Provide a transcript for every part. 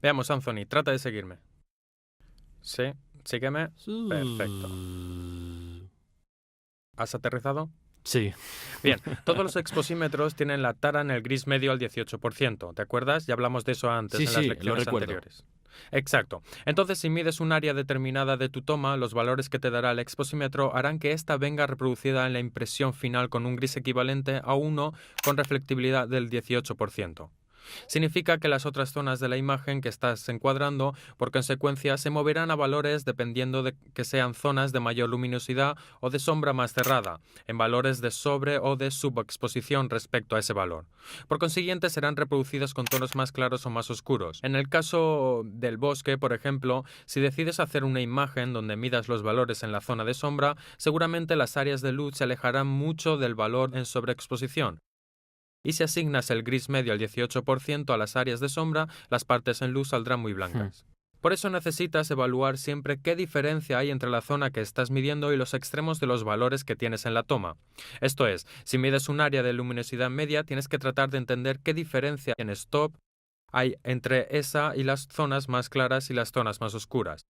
Veamos, Anthony, trata de seguirme. Sí, sígueme. Perfecto. ¿Has aterrizado? Sí. Bien, todos los exposímetros tienen la tara en el gris medio al 18%. ¿Te acuerdas? Ya hablamos de eso antes Sí, en las sí, lo lecciones recuerdo. anteriores. Exacto. Entonces, si mides un área determinada de tu toma, los valores que te dará el exposímetro harán que ésta venga reproducida en la impresión final con un gris equivalente a 1 con reflectibilidad del 18%. Significa que las otras zonas de la imagen que estás encuadrando, por consecuencia, se moverán a valores dependiendo de que sean zonas de mayor luminosidad o de sombra más cerrada, en valores de sobre o de subexposición respecto a ese valor. Por consiguiente, serán reproducidas con tonos más claros o más oscuros. En el caso del bosque, por ejemplo, si decides hacer una imagen donde midas los valores en la zona de sombra, seguramente las áreas de luz se alejarán mucho del valor en sobreexposición. Y si asignas el gris medio al 18% a las áreas de sombra, las partes en luz saldrán muy blancas. Por eso necesitas evaluar siempre qué diferencia hay entre la zona que estás midiendo y los extremos de los valores que tienes en la toma. Esto es, si mides un área de luminosidad media, tienes que tratar de entender qué diferencia en stop hay entre esa y las zonas más claras y las zonas más oscuras.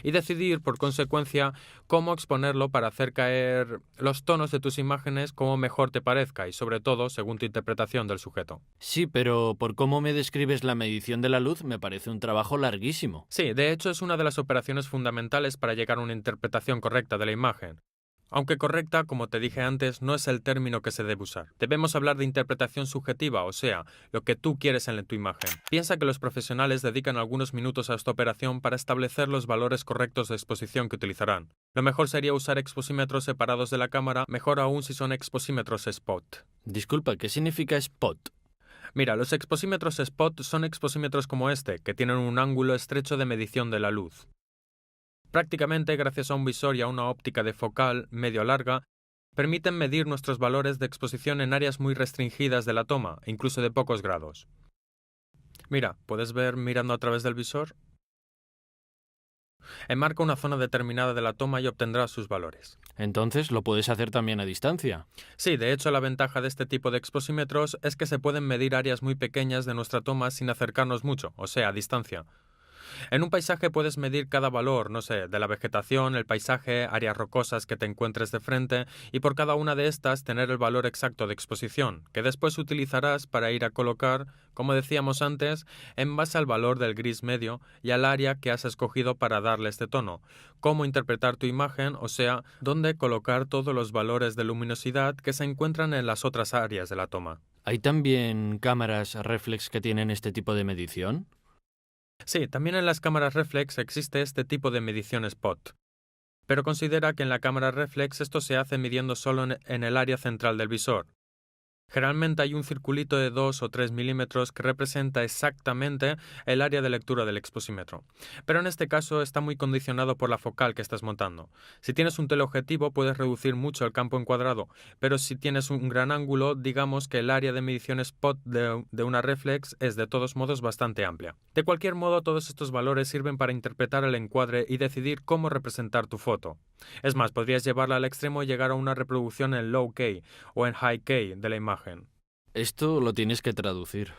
Y decidir, por consecuencia, cómo exponerlo para hacer caer los tonos de tus imágenes como mejor te parezca y, sobre todo, según tu interpretación del sujeto. Sí, pero por cómo me describes la medición de la luz, me parece un trabajo larguísimo. Sí, de hecho es una de las operaciones fundamentales para llegar a una interpretación correcta de la imagen. Aunque correcta, como te dije antes, no es el término que se debe usar. Debemos hablar de interpretación subjetiva, o sea, lo que tú quieres en tu imagen. Piensa que los profesionales dedican algunos minutos a esta operación para establecer los valores correctos de exposición que utilizarán. Lo mejor sería usar exposímetros separados de la cámara, mejor aún si son exposímetros spot. Disculpa, ¿qué significa spot? Mira, los exposímetros spot son exposímetros como este, que tienen un ángulo estrecho de medición de la luz. Prácticamente, gracias a un visor y a una óptica de focal medio-larga, permiten medir nuestros valores de exposición en áreas muy restringidas de la toma, incluso de pocos grados. Mira, ¿puedes ver mirando a través del visor? Enmarca una zona determinada de la toma y obtendrás sus valores. Entonces, ¿lo puedes hacer también a distancia? Sí, de hecho, la ventaja de este tipo de exposímetros es que se pueden medir áreas muy pequeñas de nuestra toma sin acercarnos mucho, o sea, a distancia. En un paisaje puedes medir cada valor, no sé, de la vegetación, el paisaje, áreas rocosas que te encuentres de frente, y por cada una de estas tener el valor exacto de exposición, que después utilizarás para ir a colocar, como decíamos antes, en base al valor del gris medio y al área que has escogido para darle este tono, cómo interpretar tu imagen, o sea, dónde colocar todos los valores de luminosidad que se encuentran en las otras áreas de la toma. ¿Hay también cámaras reflex que tienen este tipo de medición? Sí, también en las cámaras reflex existe este tipo de medición spot. Pero considera que en la cámara reflex esto se hace midiendo solo en el área central del visor. Generalmente hay un circulito de 2 o 3 milímetros que representa exactamente el área de lectura del exposímetro. Pero en este caso está muy condicionado por la focal que estás montando. Si tienes un teleobjetivo puedes reducir mucho el campo encuadrado, pero si tienes un gran ángulo, digamos que el área de medición spot de una reflex es de todos modos bastante amplia. De cualquier modo, todos estos valores sirven para interpretar el encuadre y decidir cómo representar tu foto. Es más, podrías llevarla al extremo y llegar a una reproducción en low K o en high K de la imagen. Esto lo tienes que traducir.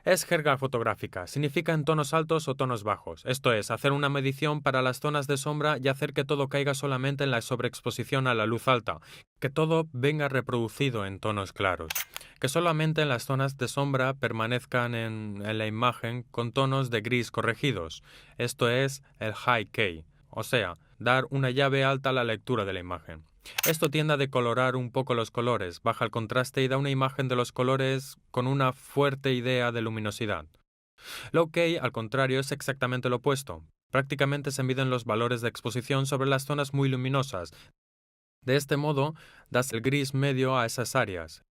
Es jerga fotográfica, significa en tonos altos o tonos bajos, esto es, hacer una medición para las zonas de sombra y hacer que todo caiga solamente en la sobreexposición a la luz alta, que todo venga reproducido en tonos claros, que solamente en las zonas de sombra permanezcan en la imagen con tonos de gris corregidos, esto es el high K, o sea, dar una llave alta a la lectura de la imagen. Esto tiende a decolorar un poco los colores, baja el contraste y da una imagen de los colores con una fuerte idea de luminosidad. Low K, al contrario, es exactamente lo opuesto. Prácticamente se miden los valores de exposición sobre las zonas muy luminosas. De este modo, das el gris medio a esas áreas,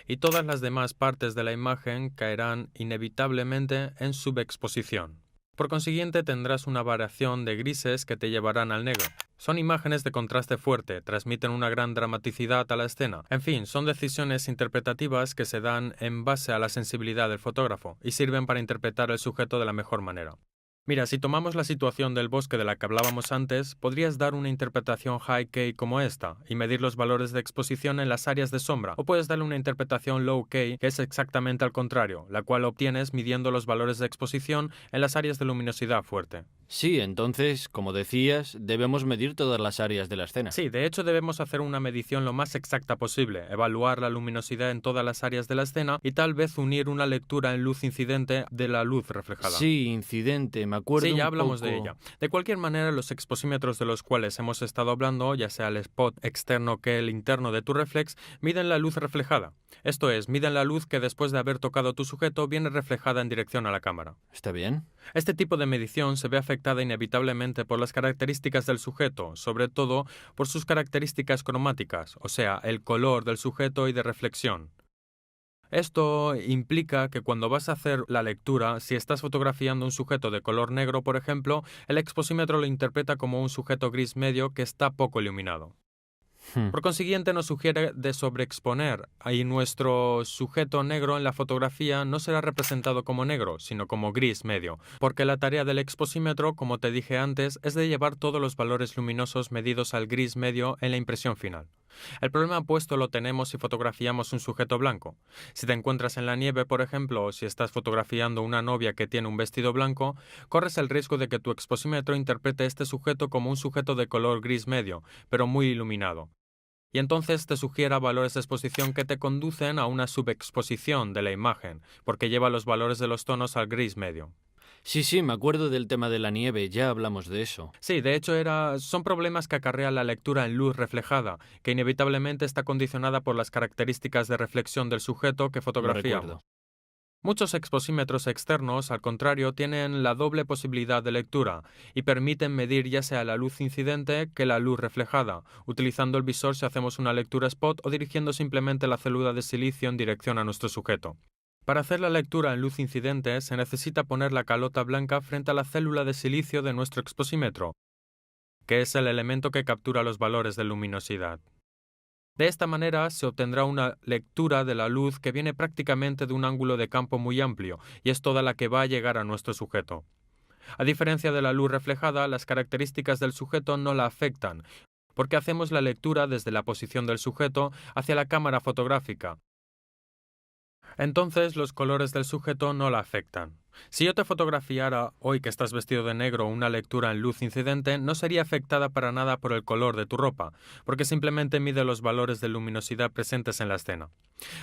y todas las demás partes de la imagen caerán inevitablemente en subexposición. Por consiguiente, tendrás una variación de grises que te llevarán al negro. Son imágenes de contraste fuerte, transmiten una gran dramaticidad a la escena. En fin, son decisiones interpretativas que se dan en base a la sensibilidad del fotógrafo y sirven para interpretar el sujeto de la mejor manera. Mira, si tomamos la situación del bosque de la que hablábamos antes, podrías dar una interpretación high-K como esta y medir los valores de exposición en las áreas de sombra, o puedes darle una interpretación low-K que es exactamente al contrario, la cual obtienes midiendo los valores de exposición en las áreas de luminosidad fuerte. Sí, entonces, como decías, debemos medir todas las áreas de la escena. Sí, de hecho debemos hacer una medición lo más exacta posible, evaluar la luminosidad en todas las áreas de la escena y tal vez unir una lectura en luz incidente de la luz reflejada. Sí, incidente, me acuerdo Sí, ya un hablamos de poco. ella. De cualquier manera, los exposímetros de los cuales hemos estado hablando, ya sea el spot externo que el interno de tu reflex, miden la luz reflejada. Esto es, miden la luz que después de haber tocado tu sujeto viene reflejada en dirección a la cámara. ¿Está bien? Este tipo de medición se ve afectada inevitablemente por las características del sujeto, sobre todo por sus características cromáticas, o sea, el color del sujeto y de reflexión. Esto implica que cuando vas a hacer la lectura, si estás fotografiando un sujeto de color negro, por ejemplo, el exposímetro lo interpreta como un sujeto gris medio que está poco iluminado. Hmm. Por consiguiente, nos sugiere de sobreexponer, y nuestro sujeto negro en la fotografía no será representado como negro, sino como gris medio, porque la tarea del exposímetro, como te dije antes, es de llevar todos los valores luminosos medidos al gris medio en la impresión final. El problema opuesto lo tenemos si fotografiamos un sujeto blanco. Si te encuentras en la nieve, por ejemplo, o si estás fotografiando una novia que tiene un vestido blanco, corres el riesgo de que tu exposímetro interprete este sujeto como un sujeto de color gris medio, pero muy iluminado. Y entonces te sugiera valores de exposición que te conducen a una subexposición de la imagen, porque lleva los valores de los tonos al gris medio. Sí, me acuerdo del tema de la nieve, ya hablamos de eso. Sí, de hecho son problemas que acarrea la lectura en luz reflejada, que inevitablemente está condicionada por las características de reflexión del sujeto que Lo fotografiamos. recuerdo. Muchos exposímetros externos, al contrario, tienen la doble posibilidad de lectura y permiten medir ya sea la luz incidente que la luz reflejada, utilizando el visor si hacemos una lectura spot o dirigiendo simplemente la célula de silicio en dirección a nuestro sujeto. Para hacer la lectura en luz incidente se necesita poner la calota blanca frente a la célula de silicio de nuestro exposímetro, que es el elemento que captura los valores de luminosidad. De esta manera se obtendrá una lectura de la luz que viene prácticamente de un ángulo de campo muy amplio y es toda la que va a llegar a nuestro sujeto. A diferencia de la luz reflejada, las características del sujeto no la afectan, porque hacemos la lectura desde la posición del sujeto hacia la cámara fotográfica. Entonces los colores del sujeto no la afectan. Si yo te fotografiara hoy que estás vestido de negro una lectura en luz incidente, no sería afectada para nada por el color de tu ropa, porque simplemente mide los valores de luminosidad presentes en la escena.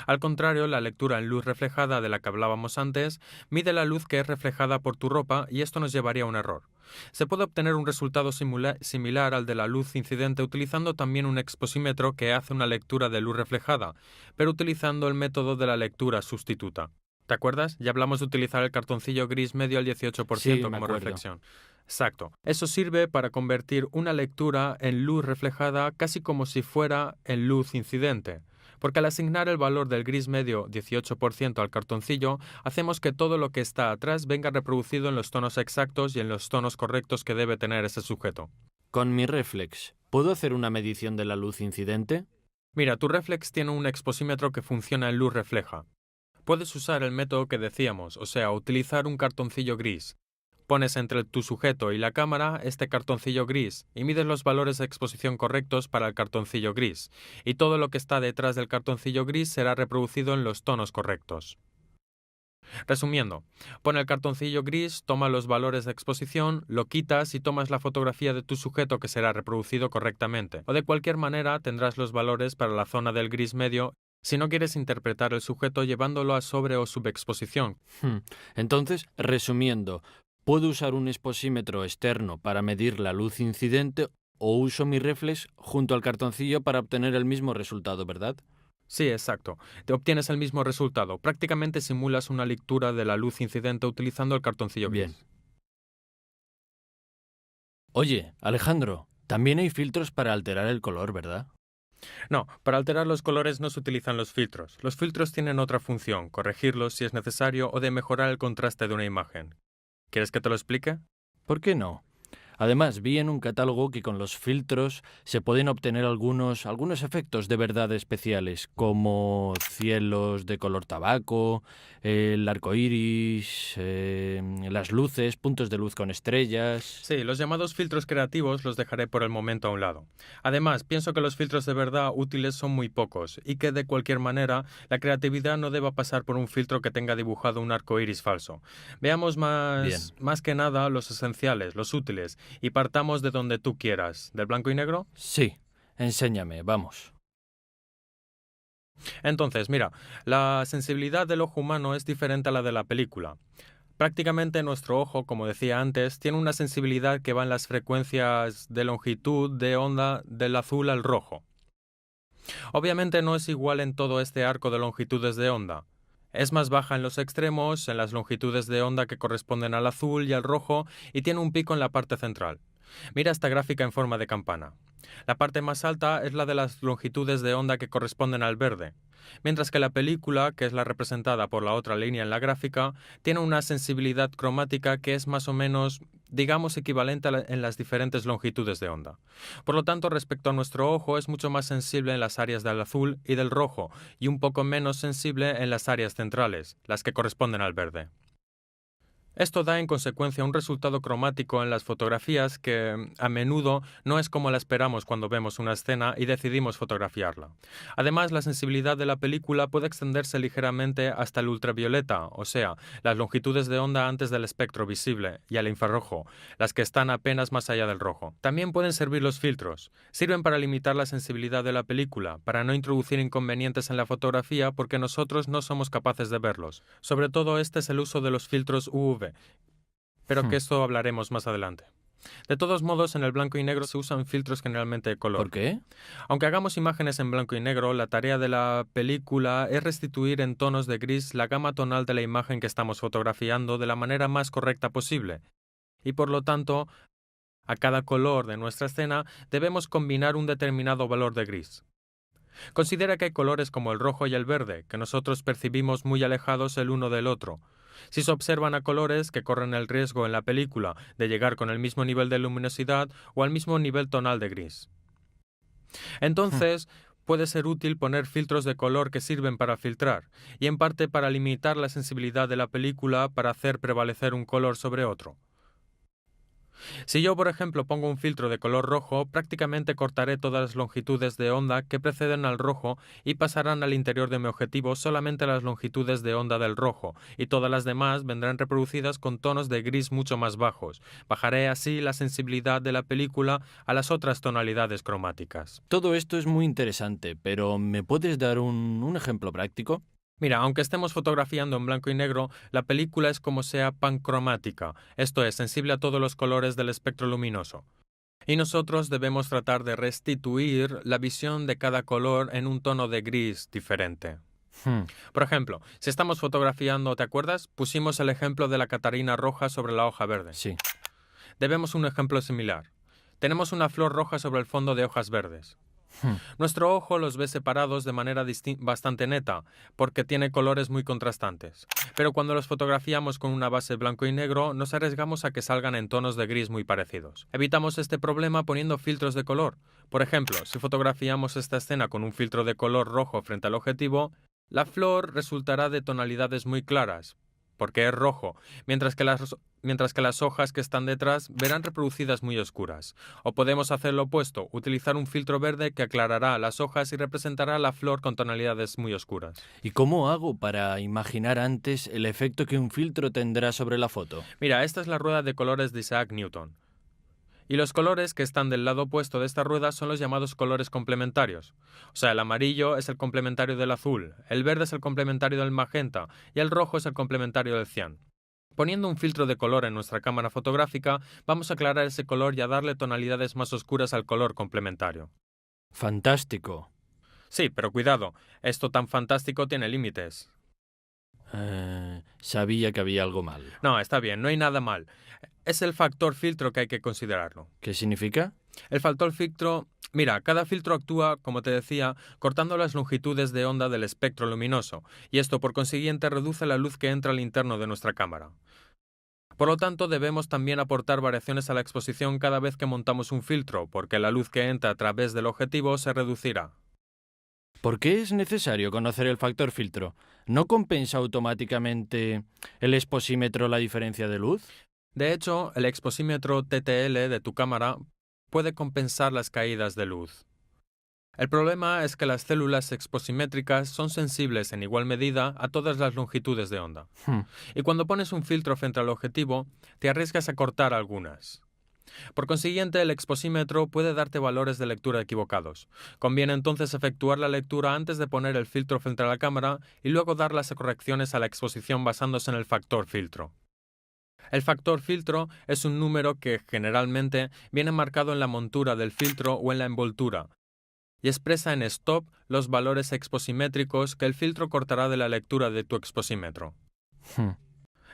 Al contrario, la lectura en luz reflejada de la que hablábamos antes mide la luz que es reflejada por tu ropa y esto nos llevaría a un error. Se puede obtener un resultado similar al de la luz incidente utilizando también un exposímetro que hace una lectura de luz reflejada, pero utilizando el método de la lectura sustituta. ¿Te acuerdas? Ya hablamos de utilizar el cartoncillo gris medio al 18% Sí, me como acuerdo. reflexión. Exacto. Eso sirve para convertir una lectura en luz reflejada casi como si fuera en luz incidente. Porque al asignar el valor del gris medio 18% al cartoncillo, hacemos que todo lo que está atrás venga reproducido en los tonos exactos y en los tonos correctos que debe tener ese sujeto. Con mi reflex, ¿puedo hacer una medición de la luz incidente? Mira, tu reflex tiene un exposímetro que funciona en luz refleja. Puedes usar el método que decíamos, o sea, utilizar un cartoncillo gris. Pones entre tu sujeto y la cámara este cartoncillo gris y mides los valores de exposición correctos para el cartoncillo gris, y todo lo que está detrás del cartoncillo gris será reproducido en los tonos correctos. Resumiendo, pon el cartoncillo gris, toma los valores de exposición, lo quitas y tomas la fotografía de tu sujeto que será reproducido correctamente, o de cualquier manera tendrás los valores para la zona del gris medio si no quieres interpretar el sujeto llevándolo a sobre o subexposición. Entonces, resumiendo, ¿puedo usar un exposímetro externo para medir la luz incidente o uso mi reflex junto al cartoncillo para obtener el mismo resultado, verdad? Sí, exacto. Te obtienes el mismo resultado. Prácticamente simulas una lectura de la luz incidente utilizando el cartoncillo gris. Bien. Oye, Alejandro, también hay filtros para alterar el color, ¿verdad? No, para alterar los colores no se utilizan los filtros. Los filtros tienen otra función, corregirlos si es necesario o de mejorar el contraste de una imagen. ¿Quieres que te lo explique? ¿Por qué no? Además, vi en un catálogo que con los filtros se pueden obtener algunos efectos de verdad especiales, como cielos de color tabaco, el arco iris, las luces, puntos de luz con estrellas. Sí, los llamados filtros creativos los dejaré por el momento a un lado. Además, pienso que los filtros de verdad útiles son muy pocos y que de cualquier manera la creatividad no deba pasar por un filtro que tenga dibujado un arco iris falso. Veamos Bien. más que nada los esenciales, los útiles, y partamos de donde tú quieras. ¿Del blanco y negro? Sí, enséñame, vamos. Entonces, mira, la sensibilidad del ojo humano es diferente a la de la película. Prácticamente nuestro ojo, como decía antes, tiene una sensibilidad que va en las frecuencias de longitud de onda del azul al rojo. Obviamente no es igual en todo este arco de longitudes de onda. Es más baja en los extremos, en las longitudes de onda que corresponden al azul y al rojo, y tiene un pico en la parte central. Mira esta gráfica en forma de campana. La parte más alta es la de las longitudes de onda que corresponden al verde, mientras que la película, que es la representada por la otra línea en la gráfica, tiene una sensibilidad cromática que es más o menos, digamos, equivalente en las diferentes longitudes de onda. Por lo tanto, respecto a nuestro ojo, es mucho más sensible en las áreas del azul y del rojo, y un poco menos sensible en las áreas centrales, las que corresponden al verde. Esto da en consecuencia un resultado cromático en las fotografías que a menudo no es como la esperamos cuando vemos una escena y decidimos fotografiarla. Además, la sensibilidad de la película puede extenderse ligeramente hasta el ultravioleta, o sea, las longitudes de onda antes del espectro visible, y al infrarrojo, las que están apenas más allá del rojo. También pueden servir los filtros. Sirven para limitar la sensibilidad de la película, para no introducir inconvenientes en la fotografía porque nosotros no somos capaces de verlos. Sobre todo este es el uso de los filtros UV, pero que Hmm. esto hablaremos más adelante. De todos modos, en el blanco y negro se usan filtros generalmente de ¿Por color. qué? Aunque hagamos imágenes en blanco y negro, la tarea de la película es restituir en tonos de gris la gama tonal de la imagen que estamos fotografiando de la manera más correcta posible. Y por lo tanto, a cada color de nuestra escena debemos combinar un determinado valor de gris. Considera que hay colores como el rojo y el verde, que nosotros percibimos muy alejados el uno del otro. Si se observan a colores que corren el riesgo en la película de llegar con el mismo nivel de luminosidad o al mismo nivel tonal de gris. Hmm. Entonces, puede ser útil poner filtros de color que sirven para filtrar, y en parte para limitar la sensibilidad de la película para hacer prevalecer un color sobre otro. Si yo, por ejemplo, pongo un filtro de color rojo, prácticamente cortaré todas las longitudes de onda que preceden al rojo y pasarán al interior de mi objetivo solamente las longitudes de onda del rojo, y todas las demás vendrán reproducidas con tonos de gris mucho más bajos. Bajaré así la sensibilidad de la película a las otras tonalidades cromáticas. Todo esto es muy interesante, pero ¿me puedes dar un ejemplo práctico? Mira, aunque estemos fotografiando en blanco y negro, la película es como sea pancromática, esto es, sensible a todos los colores del espectro luminoso. Y nosotros debemos tratar de restituir la visión de cada color en un tono de gris diferente. Hmm. Por ejemplo, si estamos fotografiando, ¿te acuerdas? Pusimos el ejemplo de la Catarina roja sobre la hoja verde. Sí. Debemos un ejemplo similar. Tenemos una flor roja sobre el fondo de hojas verdes. Hmm. Nuestro ojo los ve separados de manera bastante neta, porque tiene colores muy contrastantes. Pero cuando los fotografiamos con una base blanco y negro, nos arriesgamos a que salgan en tonos de gris muy parecidos. Evitamos este problema poniendo filtros de color. Por ejemplo, si fotografiamos esta escena con un filtro de color rojo frente al objetivo, la flor resultará de tonalidades muy claras, porque es rojo, mientras que las hojas que están detrás verán reproducidas muy oscuras. O podemos hacer lo opuesto, utilizar un filtro verde que aclarará las hojas y representará la flor con tonalidades muy oscuras. ¿Y cómo hago para imaginar antes el efecto que un filtro tendrá sobre la foto? Mira, esta es la rueda de colores de Isaac Newton. Y los colores que están del lado opuesto de esta rueda son los llamados colores complementarios. O sea, el amarillo es el complementario del azul, el verde es el complementario del magenta y el rojo es el complementario del cian. Poniendo un filtro de color en nuestra cámara fotográfica, vamos a aclarar ese color y a darle tonalidades más oscuras al color complementario. Fantástico. Sí, pero cuidado, esto tan fantástico tiene límites. Sabía que había algo mal. No, está bien, no hay nada mal. Es el factor filtro que hay que considerarlo. ¿Qué significa? El factor filtro... Mira, cada filtro actúa, como te decía, cortando las longitudes de onda del espectro luminoso, y esto por consiguiente reduce la luz que entra al interno de nuestra cámara. Por lo tanto, debemos también aportar variaciones a la exposición cada vez que montamos un filtro, porque la luz que entra a través del objetivo se reducirá. ¿Por qué es necesario conocer el factor filtro? ¿No compensa automáticamente el exposímetro la diferencia de luz? De hecho, el exposímetro TTL de tu cámara puede compensar las caídas de luz. El problema es que las células exposimétricas son sensibles en igual medida a todas las longitudes de onda. Hmm. Y cuando pones un filtro frente al objetivo, te arriesgas a cortar algunas. Por consiguiente, el exposímetro puede darte valores de lectura equivocados. Conviene entonces efectuar la lectura antes de poner el filtro frente a la cámara y luego dar las correcciones a la exposición basándose en el factor filtro. El factor filtro es un número que generalmente viene marcado en la montura del filtro o en la envoltura, y expresa en stop los valores exposimétricos que el filtro cortará de la lectura de tu exposímetro. Hmm.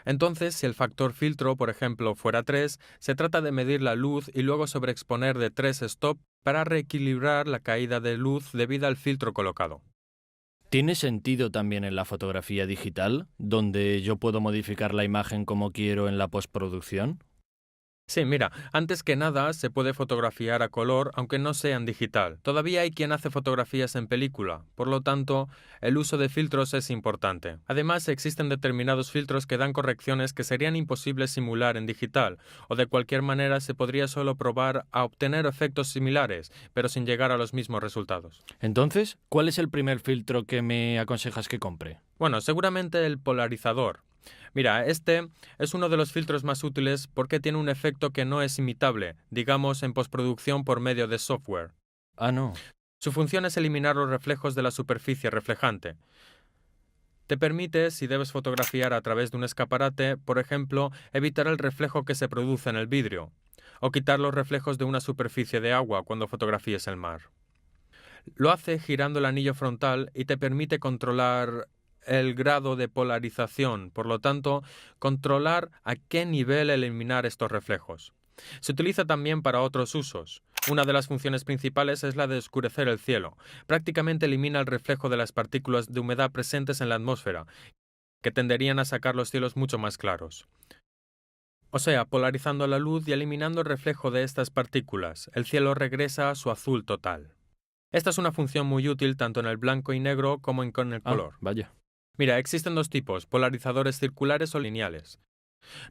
Entonces, si el factor filtro, por ejemplo, fuera 3, se trata de medir la luz y luego sobreexponer de 3 stop para reequilibrar la caída de luz debida al filtro colocado. ¿Tiene sentido también en la fotografía digital, donde yo puedo modificar la imagen como quiero en la postproducción? Sí, mira, antes que nada se puede fotografiar a color aunque no sea en digital. Todavía hay quien hace fotografías en película, por lo tanto, el uso de filtros es importante. Además, existen determinados filtros que dan correcciones que serían imposibles simular en digital, o de cualquier manera se podría solo probar a obtener efectos similares, pero sin llegar a los mismos resultados. Entonces, ¿cuál es el primer filtro que me aconsejas que compre? Bueno, seguramente el polarizador. Mira, este es uno de los filtros más útiles porque tiene un efecto que no es imitable, digamos en postproducción por medio de software. Ah, no. Su función es eliminar los reflejos de la superficie reflejante. Te permite, si debes fotografiar a través de un escaparate, por ejemplo, evitar el reflejo que se produce en el vidrio, o quitar los reflejos de una superficie de agua cuando fotografíes el mar. Lo hace girando el anillo frontal y te permite controlar el grado de polarización, por lo tanto, controlar a qué nivel eliminar estos reflejos. Se utiliza también para otros usos. Una de las funciones principales es la de oscurecer el cielo. Prácticamente elimina el reflejo de las partículas de humedad presentes en la atmósfera, que tenderían a sacar los cielos mucho más claros. O sea, polarizando la luz y eliminando el reflejo de estas partículas, el cielo regresa a su azul total. Esta es una función muy útil tanto en el blanco y negro como con el color. Vaya. Mira, existen dos tipos, polarizadores circulares o lineales.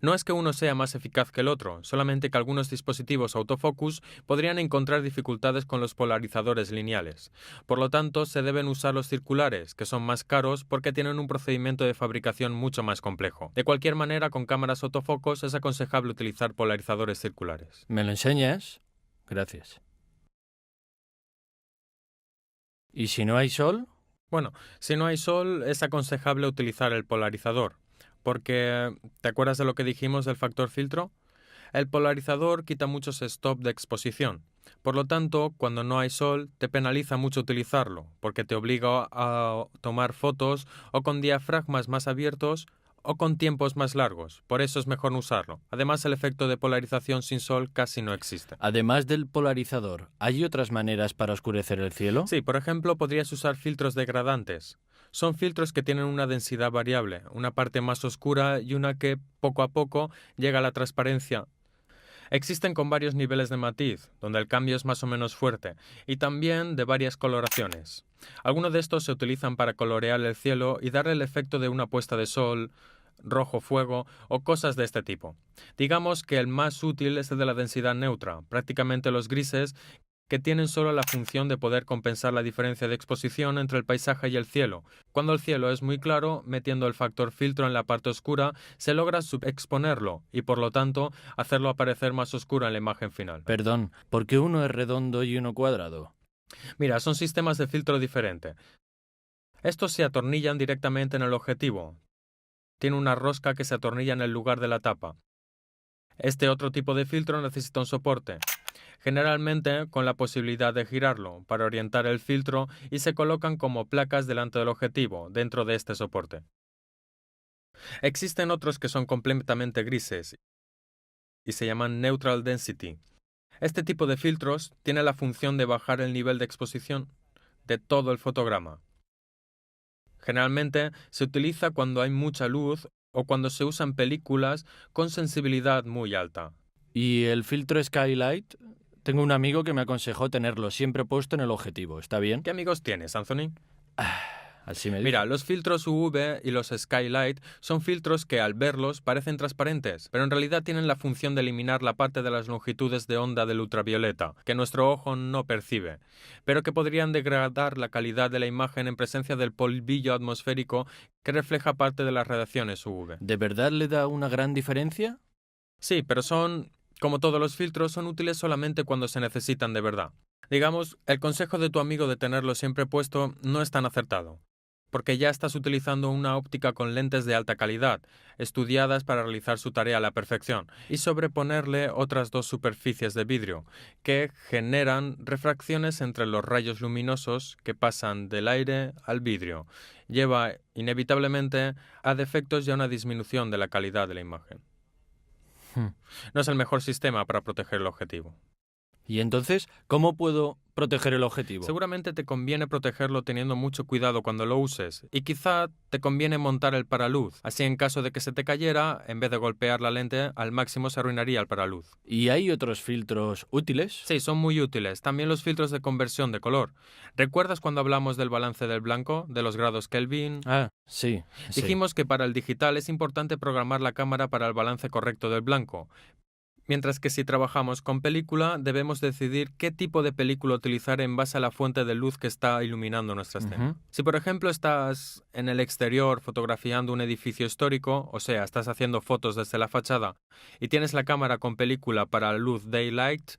No es que uno sea más eficaz que el otro, solamente que algunos dispositivos autofocus podrían encontrar dificultades con los polarizadores lineales. Por lo tanto, se deben usar los circulares, que son más caros porque tienen un procedimiento de fabricación mucho más complejo. De cualquier manera, con cámaras autofocus es aconsejable utilizar polarizadores circulares. ¿Me lo enseñas? Gracias. ¿Y si no hay sol? Bueno, si no hay sol, es aconsejable utilizar el polarizador, porque ¿te acuerdas de lo que dijimos del factor filtro? El polarizador quita muchos stop de exposición. Por lo tanto, cuando no hay sol, te penaliza mucho utilizarlo, porque te obliga a tomar fotos o con diafragmas más abiertos o con tiempos más largos. Por eso es mejor no usarlo. Además, el efecto de polarización sin sol casi no existe. Además del polarizador, ¿hay otras maneras para oscurecer el cielo? Sí, por ejemplo, podrías usar filtros degradantes. Son filtros que tienen una densidad variable, una parte más oscura y una que, poco a poco, llega a la transparencia. Existen con varios niveles de matiz, donde el cambio es más o menos fuerte, y también de varias coloraciones. Algunos de estos se utilizan para colorear el cielo y darle el efecto de una puesta de sol, rojo fuego o cosas de este tipo. Digamos que el más útil es el de la densidad neutra, prácticamente los grises, que tienen solo la función de poder compensar la diferencia de exposición entre el paisaje y el cielo. Cuando el cielo es muy claro, metiendo el factor filtro en la parte oscura, se logra subexponerlo y por lo tanto hacerlo aparecer más oscuro en la imagen final. Perdón, ¿por qué uno es redondo y uno cuadrado? Mira, son sistemas de filtro diferentes. Estos se atornillan directamente en el objetivo. Tiene una rosca que se atornilla en el lugar de la tapa. Este otro tipo de filtro necesita un soporte, generalmente con la posibilidad de girarlo para orientar el filtro y se colocan como placas delante del objetivo, dentro de este soporte. Existen otros que son completamente grises y se llaman Neutral Density. Este tipo de filtros tiene la función de bajar el nivel de exposición de todo el fotograma. Generalmente se utiliza cuando hay mucha luz o cuando se usan películas con sensibilidad muy alta. ¿Y el filtro Skylight? Tengo un amigo que me aconsejó tenerlo siempre puesto en el objetivo. ¿Está bien? ¿Qué amigos tienes, Anthony? Así me dijo. Mira, los filtros UV y los Skylight son filtros que al verlos parecen transparentes, pero en realidad tienen la función de eliminar la parte de las longitudes de onda del ultravioleta, que nuestro ojo no percibe, pero que podrían degradar la calidad de la imagen en presencia del polvillo atmosférico que refleja parte de las radiaciones UV. ¿De verdad le da una gran diferencia? Sí, pero como todos los filtros, son útiles solamente cuando se necesitan de verdad. Digamos, el consejo de tu amigo de tenerlo siempre puesto no es tan acertado, porque ya estás utilizando una óptica con lentes de alta calidad, estudiadas para realizar su tarea a la perfección, y sobreponerle otras dos superficies de vidrio, que generan refracciones entre los rayos luminosos que pasan del aire al vidrio. Lleva inevitablemente a defectos y a una disminución de la calidad de la imagen. No es el mejor sistema para proteger el objetivo. ¿Y entonces cómo puedo proteger el objetivo? Seguramente te conviene protegerlo teniendo mucho cuidado cuando lo uses, y quizá te conviene montar el paraluz. Así, en caso de que se te cayera, en vez de golpear la lente al máximo, se arruinaría el paraluz. ¿Y hay otros filtros útiles? Sí, son muy útiles. También los filtros de conversión de color. ¿Recuerdas cuando hablamos del balance del blanco, de los grados Kelvin? Ah, sí. Dijimos que para el digital es importante programar la cámara para el balance correcto del blanco. Mientras que si trabajamos con película, debemos decidir qué tipo de película utilizar en base a la fuente de luz que está iluminando nuestra escena. Si por ejemplo estás en el exterior fotografiando un edificio histórico, o sea, estás haciendo fotos desde la fachada y tienes la cámara con película para luz daylight,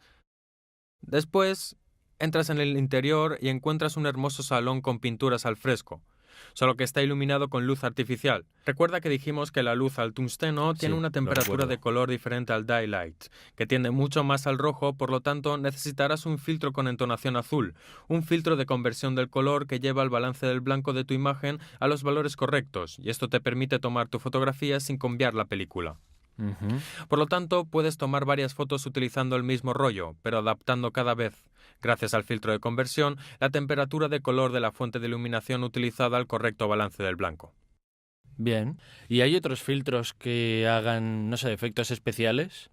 después entras en el interior y encuentras un hermoso salón con pinturas al fresco, solo que está iluminado con luz artificial. Recuerda que dijimos que la luz al tungsteno tiene una temperatura de color diferente al daylight, que tiende mucho más al rojo, por lo tanto necesitarás un filtro con entonación azul, un filtro de conversión del color que lleva el balance del blanco de tu imagen a los valores correctos, y esto te permite tomar tu fotografía sin cambiar la película. Por lo tanto, puedes tomar varias fotos utilizando el mismo rollo, pero adaptando cada vez, gracias al filtro de conversión, la temperatura de color de la fuente de iluminación utilizada al correcto balance del blanco. Bien. ¿Y hay otros filtros que hagan, no sé, efectos especiales?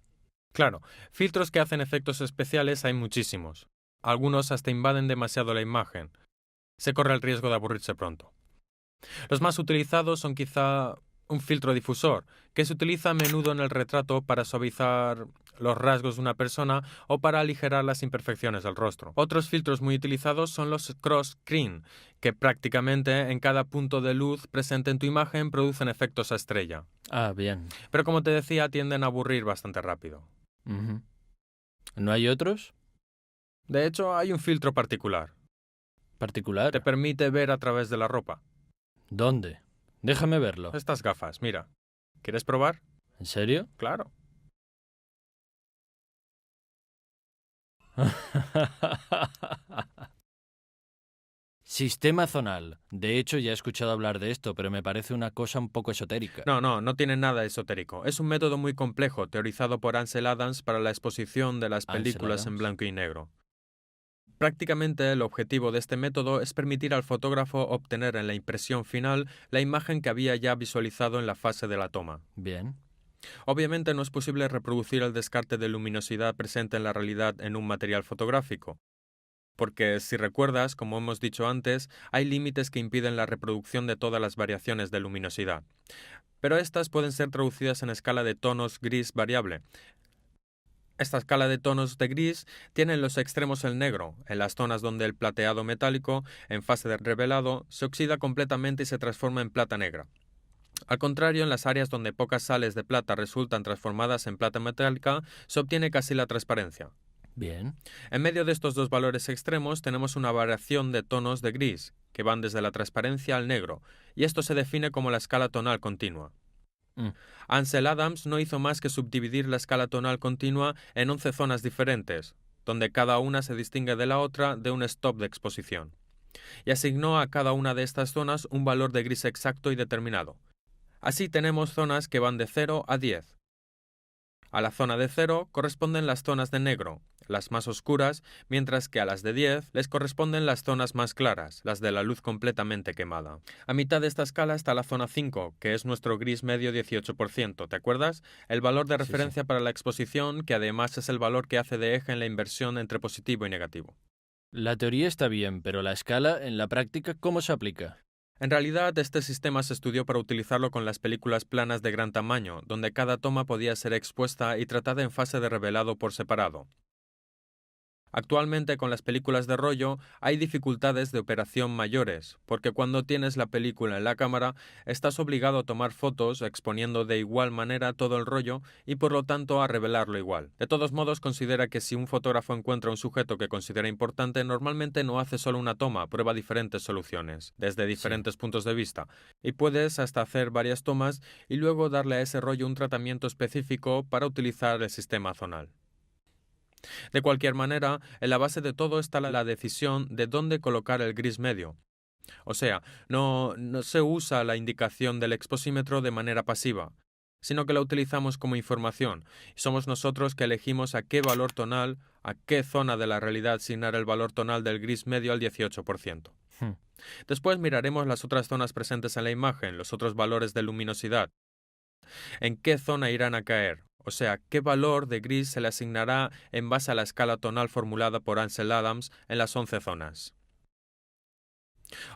Claro, filtros que hacen efectos especiales hay muchísimos. Algunos hasta invaden demasiado la imagen. Se corre el riesgo de aburrirse pronto. Los más utilizados son quizá un filtro difusor, que se utiliza a menudo en el retrato para suavizar los rasgos de una persona o para aligerar las imperfecciones del rostro. Otros filtros muy utilizados son los cross-screen, que prácticamente en cada punto de luz presente en tu imagen producen efectos a estrella. Ah, bien. Pero como te decía, tienden a aburrir bastante rápido. ¿No hay otros? De hecho, hay un filtro particular. ¿Particular? Te permite ver a través de la ropa. ¿Dónde? Déjame verlo. Estas gafas, mira. ¿Quieres probar? ¿En serio? Claro. Sistema zonal. De hecho, ya he escuchado hablar de esto, pero me parece una cosa un poco esotérica. No tiene nada esotérico. Es un método muy complejo, teorizado por Ansel Adams para la exposición de las películas en blanco y negro. Prácticamente el objetivo de este método es permitir al fotógrafo obtener en la impresión final la imagen que había ya visualizado en la fase de la toma. Bien. Obviamente no es posible reproducir el descarte de luminosidad presente en la realidad en un material fotográfico, porque si recuerdas, como hemos dicho antes, hay límites que impiden la reproducción de todas las variaciones de luminosidad. Pero estas pueden ser traducidas en escala de tonos gris variable. Esta escala de tonos de gris tiene en los extremos el negro, en las zonas donde el plateado metálico, en fase de revelado, se oxida completamente y se transforma en plata negra. Al contrario, en las áreas donde pocas sales de plata resultan transformadas en plata metálica, se obtiene casi la transparencia. Bien. En medio de estos dos valores extremos tenemos una variación de tonos de gris, que van desde la transparencia al negro, y esto se define como la escala tonal continua. Ansel Adams no hizo más que subdividir la escala tonal continua en 11 zonas diferentes, donde cada una se distingue de la otra de un stop de exposición, y asignó a cada una de estas zonas un valor de gris exacto y determinado. Así tenemos zonas que van de 0 a 10. A la zona de 0 corresponden las zonas de negro, las más oscuras, mientras que a las de 10 les corresponden las zonas más claras, las de la luz completamente quemada. A mitad de esta escala está la zona 5, que es nuestro gris medio 18%, ¿te acuerdas? El valor de Sí, sí. referencia para la exposición, que además es el valor que hace de eje en la inversión entre positivo y negativo. La teoría está bien, pero la escala, en la práctica, ¿cómo se aplica? En realidad, este sistema se estudió para utilizarlo con las películas planas de gran tamaño, donde cada toma podía ser expuesta y tratada en fase de revelado por separado. Actualmente con las películas de rollo hay dificultades de operación mayores, porque cuando tienes la película en la cámara estás obligado a tomar fotos exponiendo de igual manera todo el rollo y por lo tanto a revelarlo igual. De todos modos considera que si un fotógrafo encuentra un sujeto que considera importante normalmente no hace solo una toma, prueba diferentes soluciones, desde Sí. diferentes puntos de vista, y puedes hasta hacer varias tomas y luego darle a ese rollo un tratamiento específico para utilizar el sistema zonal. De cualquier manera, en la base de todo está la decisión de dónde colocar el gris medio. O sea, no se usa la indicación del exposímetro de manera pasiva, sino que la utilizamos como información. Y somos nosotros que elegimos a qué valor tonal, a qué zona de la realidad asignar el valor tonal del gris medio al 18%. Hmm. Después miraremos las otras zonas presentes en la imagen, los otros valores de luminosidad, en qué zona irán a caer, o sea, qué valor de gris se le asignará en base a la escala tonal formulada por Ansel Adams en las 11 zonas.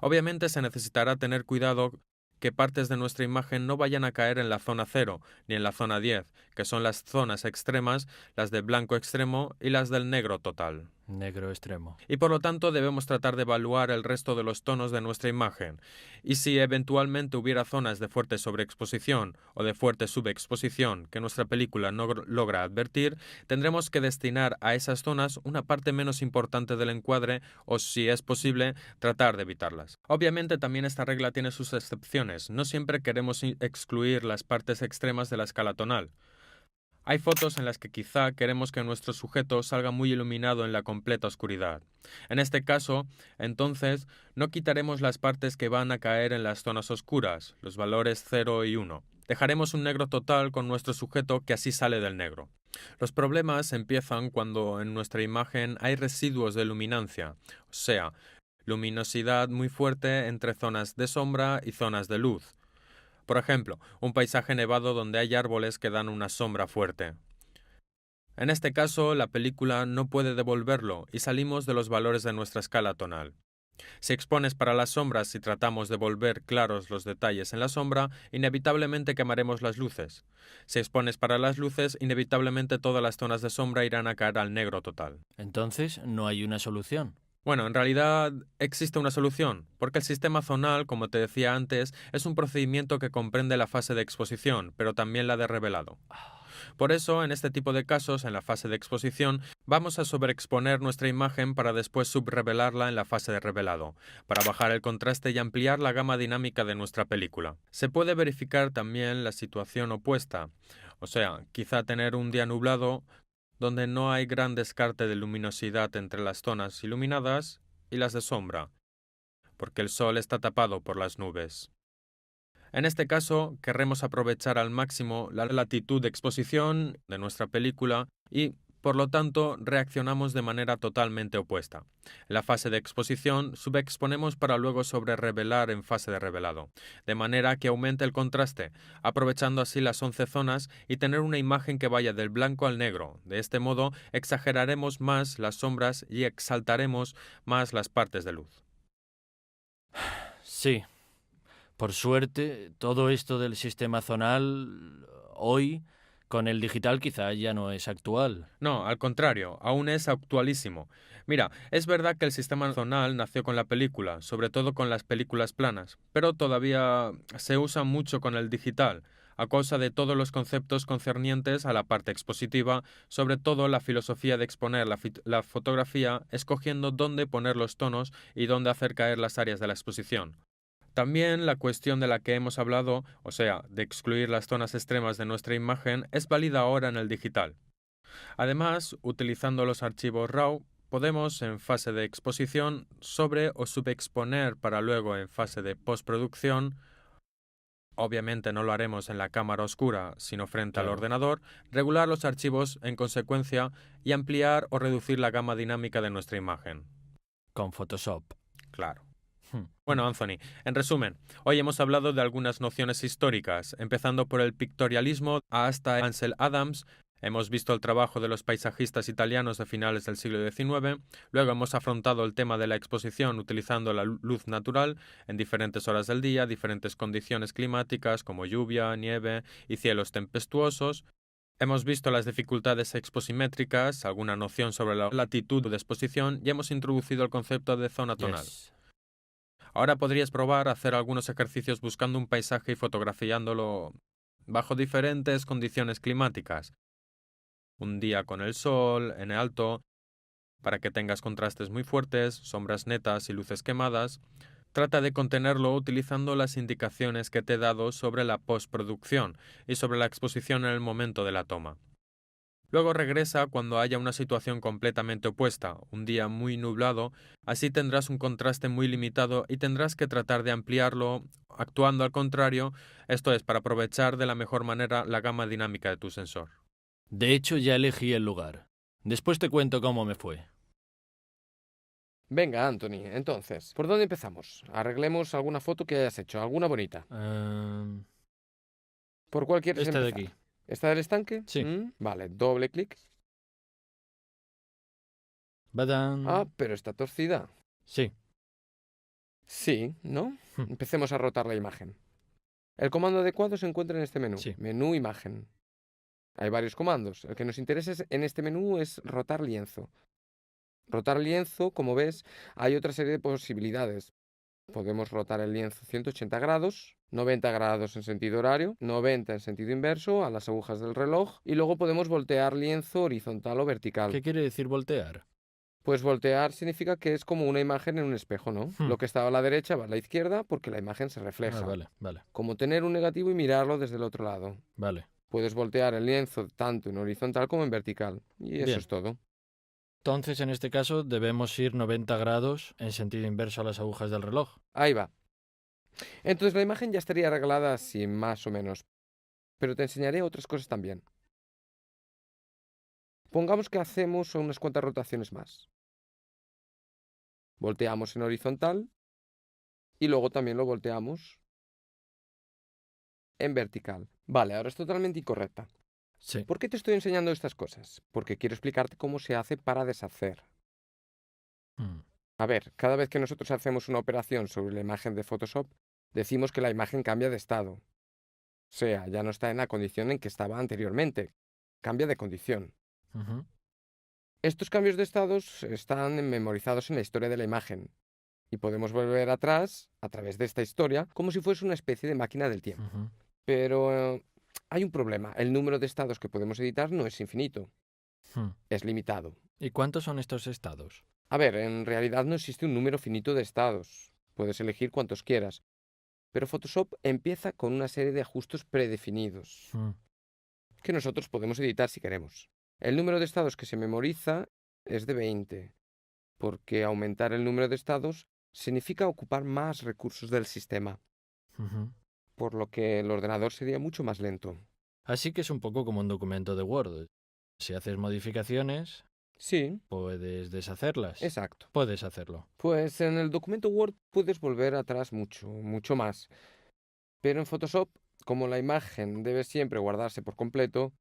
Obviamente se necesitará tener cuidado que partes de nuestra imagen no vayan a caer en la zona 0 ni en la zona 10, que son las zonas extremas, las de blanco extremo y las del negro total. Negro extremo. Y por lo tanto debemos tratar de evaluar el resto de los tonos de nuestra imagen. Y si eventualmente hubiera zonas de fuerte sobreexposición o de fuerte subexposición que nuestra película no logra advertir, tendremos que destinar a esas zonas una parte menos importante del encuadre o, si es posible, tratar de evitarlas. Obviamente también esta regla tiene sus excepciones. No siempre queremos excluir las partes extremas de la escala tonal. Hay fotos en las que quizá queremos que nuestro sujeto salga muy iluminado en la completa oscuridad. En este caso, entonces, no quitaremos las partes que van a caer en las zonas oscuras, los valores 0 y 1. Dejaremos un negro total con nuestro sujeto que así sale del negro. Los problemas empiezan cuando en nuestra imagen hay residuos de luminancia, o sea, luminosidad muy fuerte entre zonas de sombra y zonas de luz. Por ejemplo, un paisaje nevado donde hay árboles que dan una sombra fuerte. En este caso, la película no puede devolverlo y salimos de los valores de nuestra escala tonal. Si expones para las sombras y tratamos de volver claros los detalles en la sombra, inevitablemente quemaremos las luces. Si expones para las luces, inevitablemente todas las zonas de sombra irán a caer al negro total. Entonces, no hay una solución. Bueno, en realidad existe una solución, porque el sistema zonal, como te decía antes, es un procedimiento que comprende la fase de exposición, pero también la de revelado. Por eso, en este tipo de casos, en la fase de exposición, vamos a sobreexponer nuestra imagen para después subrevelarla en la fase de revelado, para bajar el contraste y ampliar la gama dinámica de nuestra película. Se puede verificar también la situación opuesta, o sea, quizá tener un día nublado donde no hay gran descarte de luminosidad entre las zonas iluminadas y las de sombra, porque el sol está tapado por las nubes. En este caso, querremos aprovechar al máximo la latitud de exposición de nuestra película y, por lo tanto, reaccionamos de manera totalmente opuesta. En la fase de exposición, subexponemos para luego sobrerevelar en fase de revelado, de manera que aumente el contraste, aprovechando así las 11 zonas y tener una imagen que vaya del blanco al negro. De este modo, exageraremos más las sombras y exaltaremos más las partes de luz. Sí. Por suerte, todo esto del sistema zonal, hoy, con el digital quizá ya no es actual. No, al contrario, aún es actualísimo. Mira, es verdad que el sistema zonal nació con la película, sobre todo con las películas planas, pero todavía se usa mucho con el digital, a causa de todos los conceptos concernientes a la parte expositiva, sobre todo la filosofía de exponer la fotografía, escogiendo dónde poner los tonos y dónde hacer caer las áreas de la exposición. También la cuestión de la que hemos hablado, o sea, de excluir las zonas extremas de nuestra imagen, es válida ahora en el digital. Además, utilizando los archivos RAW, podemos en fase de exposición sobre o subexponer para luego en fase de postproducción obviamente no lo haremos en la cámara oscura, sino frente al Claro. ordenador, regular los archivos en consecuencia y ampliar o reducir la gama dinámica de nuestra imagen. Con Photoshop. Claro. Hmm. Bueno, Anthony, en resumen, hoy hemos hablado de algunas nociones históricas, empezando por el pictorialismo hasta Ansel Adams. Hemos visto el trabajo de los paisajistas italianos de finales del siglo XIX, luego hemos afrontado el tema de la exposición utilizando la luz natural en diferentes horas del día, diferentes condiciones climáticas como lluvia, nieve y cielos tempestuosos. Hemos visto las dificultades exposimétricas, alguna noción sobre la latitud de exposición y hemos introducido el concepto de zona tonal. Yes. Ahora podrías probar a hacer algunos ejercicios buscando un paisaje y fotografiándolo bajo diferentes condiciones climáticas. Un día con el sol, en alto, para que tengas contrastes muy fuertes, sombras netas y luces quemadas. Trata de contenerlo utilizando las indicaciones que te he dado sobre la postproducción y sobre la exposición en el momento de la toma. Luego regresa cuando haya una situación completamente opuesta, un día muy nublado, así tendrás un contraste muy limitado y tendrás que tratar de ampliarlo actuando al contrario, esto es, para aprovechar de la mejor manera la gama dinámica de tu sensor. De hecho, ya elegí el lugar. Después te cuento cómo me fue. Venga, Anthony, entonces, ¿por dónde empezamos? Arreglemos alguna foto que hayas hecho, alguna bonita. ¿Por cuál quieres Esta de empezar? aquí. ¿Esta del estanque? Sí. Vale, doble clic. ¡Badán! Ah, pero está torcida. Sí. Sí, ¿no? Hmm. Empecemos a rotar la imagen. El comando adecuado se encuentra en este menú. Sí. Menú imagen. Hay varios comandos. El que nos interesa en este menú es rotar lienzo. Rotar lienzo, como ves, hay otra serie de posibilidades. Podemos rotar el lienzo 180 grados, 90 grados en sentido horario, 90 en sentido inverso a las agujas del reloj y luego podemos voltear lienzo horizontal o vertical. ¿Qué quiere decir voltear? Pues voltear significa que es como una imagen en un espejo, ¿no? Lo que estaba a la derecha va a la izquierda porque la imagen se refleja. Vale, vale. Como tener un negativo y mirarlo desde el otro lado. Vale. Puedes voltear el lienzo tanto en horizontal como en vertical. Y eso Bien. es todo. Entonces, en este caso, debemos ir 90 grados en sentido inverso a las agujas del reloj. Ahí va. Entonces la imagen ya estaría arreglada así, más o menos. Pero te enseñaré otras cosas también. Pongamos que hacemos unas cuantas rotaciones más. Volteamos en horizontal y luego también lo volteamos en vertical. Vale, ahora es totalmente incorrecta. Sí. ¿Por qué te estoy enseñando estas cosas? Porque quiero explicarte cómo se hace para deshacer. A ver, cada vez que nosotros hacemos una operación sobre la imagen de Photoshop, decimos que la imagen cambia de estado. O sea, ya no está en la condición en que estaba anteriormente. Cambia de condición. Estos cambios de estados están memorizados en la historia de la imagen. Y podemos volver atrás, a través de esta historia, como si fuese una especie de máquina del tiempo. Pero hay un problema. El número de estados que podemos editar no es infinito. Es limitado. ¿Y cuántos son estos estados? A ver, en realidad no existe un número finito de estados. Puedes elegir cuantos quieras. Pero Photoshop empieza con una serie de ajustes predefinidos que nosotros podemos editar si queremos. El número de estados que se memoriza es de 20, porque aumentar el número de estados significa ocupar más recursos del sistema, por lo que el ordenador sería mucho más lento. Así que es un poco como un documento de Word. Si haces modificaciones, Sí, puedes deshacerlas. exacto. Puedes hacerlo. Pues en el documento Word puedes volver atrás mucho, mucho más. Pero en Photoshop, como la imagen debe siempre guardarse por completo,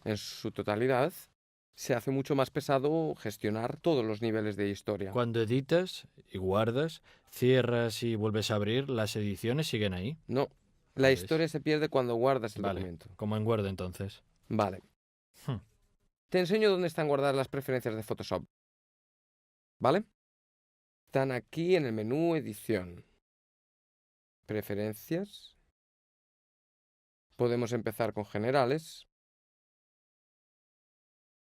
en su totalidad, se hace mucho más pesado gestionar todos los niveles de historia. Cuando editas y guardas, cierras y vuelves a abrir, las ediciones siguen ahí. No, la ¿Ves? historia se pierde cuando guardas el Vale, documento. como en Word entonces. Vale. Hmm. Te enseño dónde están guardadas las preferencias de Photoshop. ¿Vale? Están aquí en el menú Edición. Preferencias. Podemos empezar con Generales.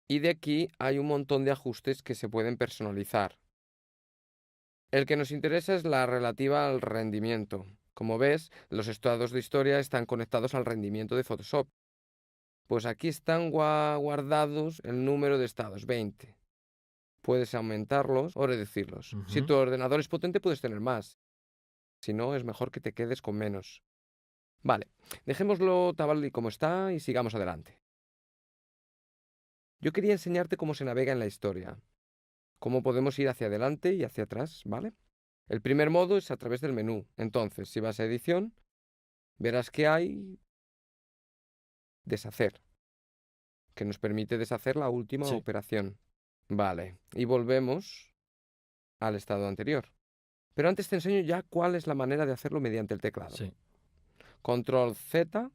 Y de aquí hay un montón de ajustes que se pueden personalizar. El que nos interesa es la relativa al rendimiento. Como ves, los estados de historia están conectados al rendimiento de Photoshop. Pues aquí están guardados el número de estados, 20. Puedes aumentarlos o reducirlos. Si tu ordenador es potente, puedes tener más. Si no, es mejor que te quedes con menos. Vale, dejémoslo tal y como está y sigamos adelante. Yo quería enseñarte cómo se navega en la historia, cómo podemos ir hacia adelante y hacia atrás, ¿vale? El primer modo es a través del menú. Entonces, si vas a edición, verás que hay deshacer, que nos permite deshacer la última Sí. operación. Vale, y volvemos al estado anterior. Pero antes te enseño ya cuál es la manera de hacerlo mediante el teclado. Sí. Control Z,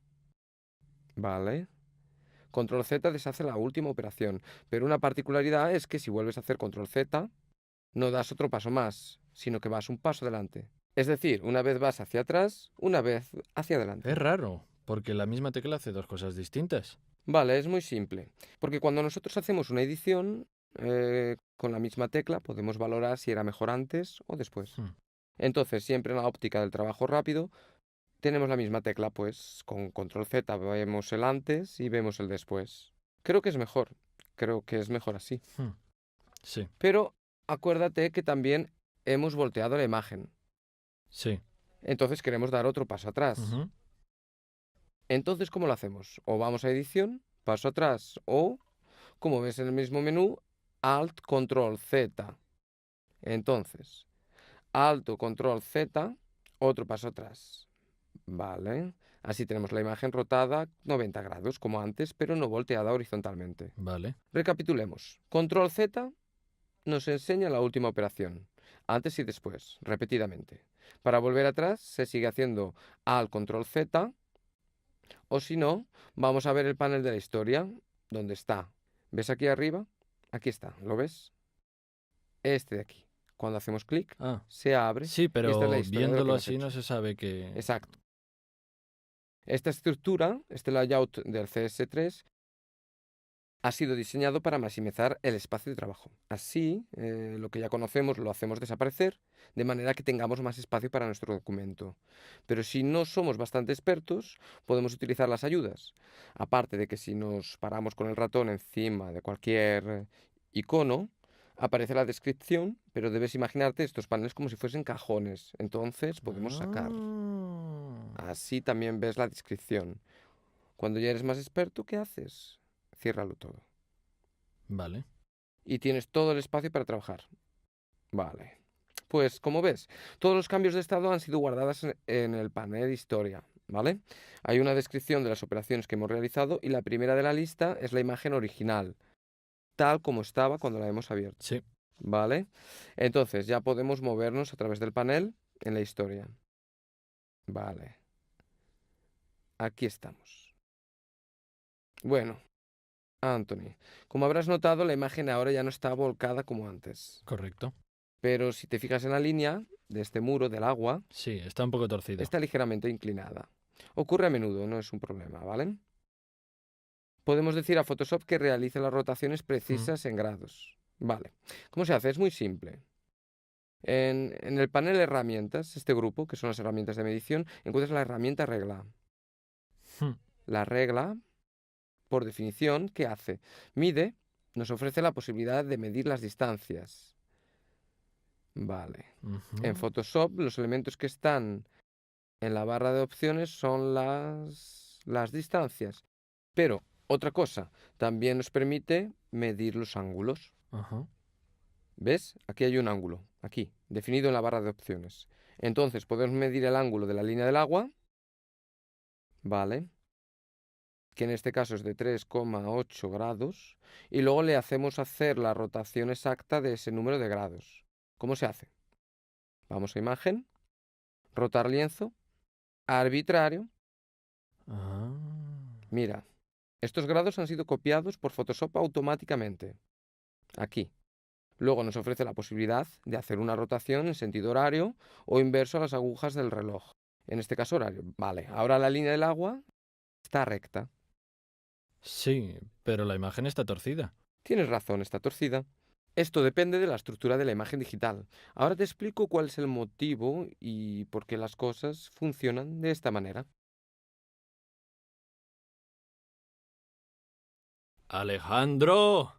vale. Control Z deshace la última operación, pero una particularidad es que si vuelves a hacer Control Z, no das otro paso más, sino que vas un paso adelante. Es decir, una vez vas hacia atrás, una vez hacia adelante. Es raro, porque la misma tecla hace dos cosas distintas. Vale, es muy simple, porque cuando nosotros hacemos una edición, con la misma tecla podemos valorar si era mejor antes o después. Hmm. Entonces, siempre en la óptica del trabajo rápido, tenemos la misma tecla, pues con Control Z vemos el antes y vemos el después. Creo que es mejor así. Hmm. Sí. Pero acuérdate que también hemos volteado la imagen. Sí. Entonces queremos dar otro paso atrás. Ujú. Entonces, ¿cómo lo hacemos? O vamos a edición, paso atrás, o, como ves en el mismo menú, Alt, Control, Z. Entonces, Alt o Control, Z, otro paso atrás. Vale. Así tenemos la imagen rotada 90 grados, como antes, pero no volteada horizontalmente. Vale. Recapitulemos. Control Z nos enseña la última operación, antes y después, repetidamente. Para volver atrás, se sigue haciendo Alt, Control, Z, o si no, vamos a ver el panel de la historia, donde está. ¿Ves aquí arriba? Aquí está, ¿lo ves? Este de aquí. Cuando hacemos clic, Ah. se abre Sí, y esta es la pero historia de lo que viéndolo hemos así no hecho. se sabe que... Exacto. Esta estructura, este layout del CS3, ha sido diseñado para maximizar el espacio de trabajo. Así, lo que ya conocemos lo hacemos desaparecer, de manera que tengamos más espacio para nuestro documento. Pero si no somos bastante expertos, podemos utilizar las ayudas. Aparte de que si nos paramos con el ratón encima de cualquier icono, aparece la descripción, pero debes imaginarte estos paneles como si fuesen cajones. Entonces podemos sacar. Ah. Así también ves la descripción. Cuando ya eres más experto, ¿qué haces? Ciérralo todo. Vale. Y tienes todo el espacio para trabajar. Vale. Pues como ves, todos los cambios de estado han sido guardados en el panel de historia, ¿vale? Hay una descripción de las operaciones que hemos realizado y la primera de la lista es la imagen original, tal como estaba cuando la hemos abierto, Sí. ¿vale? Entonces ya podemos movernos a través del panel en la historia. Vale. Aquí estamos. Bueno, Anthony, como habrás notado, la imagen ahora ya no está volcada como antes. Correcto. Pero si te fijas en la línea de este muro del agua, Sí, está un poco torcido. está ligeramente inclinada. Ocurre a menudo, no es un problema, ¿vale? Podemos decir a Photoshop que realice las rotaciones precisas en grados. Vale. ¿Cómo se hace? Es muy simple. En el panel de herramientas, este grupo, que son las herramientas de medición, encuentras la herramienta regla. Hmm. La regla, por definición, ¿qué hace? Mide, nos ofrece la posibilidad de medir las distancias. Vale. En Ujú. Photoshop, los elementos que están en la barra de opciones son las distancias. Pero, otra cosa, también nos permite medir los ángulos. Ajá. ¿Ves? Aquí hay un ángulo, aquí, definido en la barra de opciones. Entonces, podemos medir el ángulo de la línea del agua, ¿vale? Que en este caso es de 3,8 grados. Y luego le hacemos hacer la rotación exacta de ese número de grados. ¿Cómo se hace? Vamos a imagen, rotar lienzo, arbitrario. Ah. Mira, estos grados han sido copiados por Photoshop automáticamente. Aquí. Luego nos ofrece la posibilidad de hacer una rotación en sentido horario o inverso a las agujas del reloj. En este caso horario. Vale, ahora la línea del agua está recta. Sí, pero la imagen está torcida. Tienes razón, está torcida. Esto depende de la estructura de la imagen digital. Ahora te explico cuál es el motivo y por qué las cosas funcionan de esta manera. Alejandro,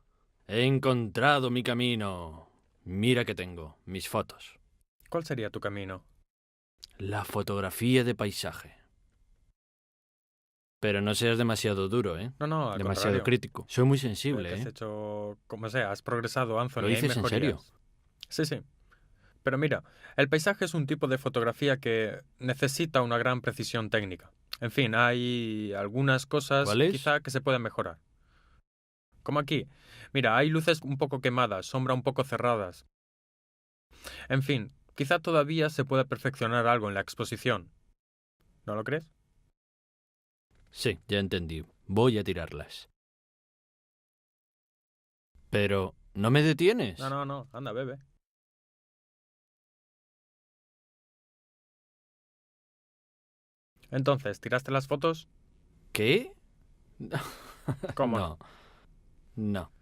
he encontrado mi camino. Mira que tengo, mis fotos. ¿Cuál sería tu camino? La fotografía de paisaje. Pero no seas demasiado duro, ¿eh? No, al Demasiado contrario. crítico. Soy muy Te sensible, has ¿eh? hecho, como sea, has progresado, Anthony, ¿Lo hay dices en serio? mejorías. Sí. Pero mira, el paisaje es un tipo de fotografía que necesita una gran precisión técnica. En fin, hay algunas cosas ¿Cuál es? quizá que se pueden mejorar. Como aquí. Mira, hay luces un poco quemadas, sombra un poco cerradas. En fin, quizá todavía se pueda perfeccionar algo en la exposición. ¿No lo crees? Sí, ya entendí. Voy a tirarlas. Pero, ¿no me detienes? No, anda, bebe. Entonces, ¿tiraste las fotos? ¿Qué? ¿Cómo no? No, no.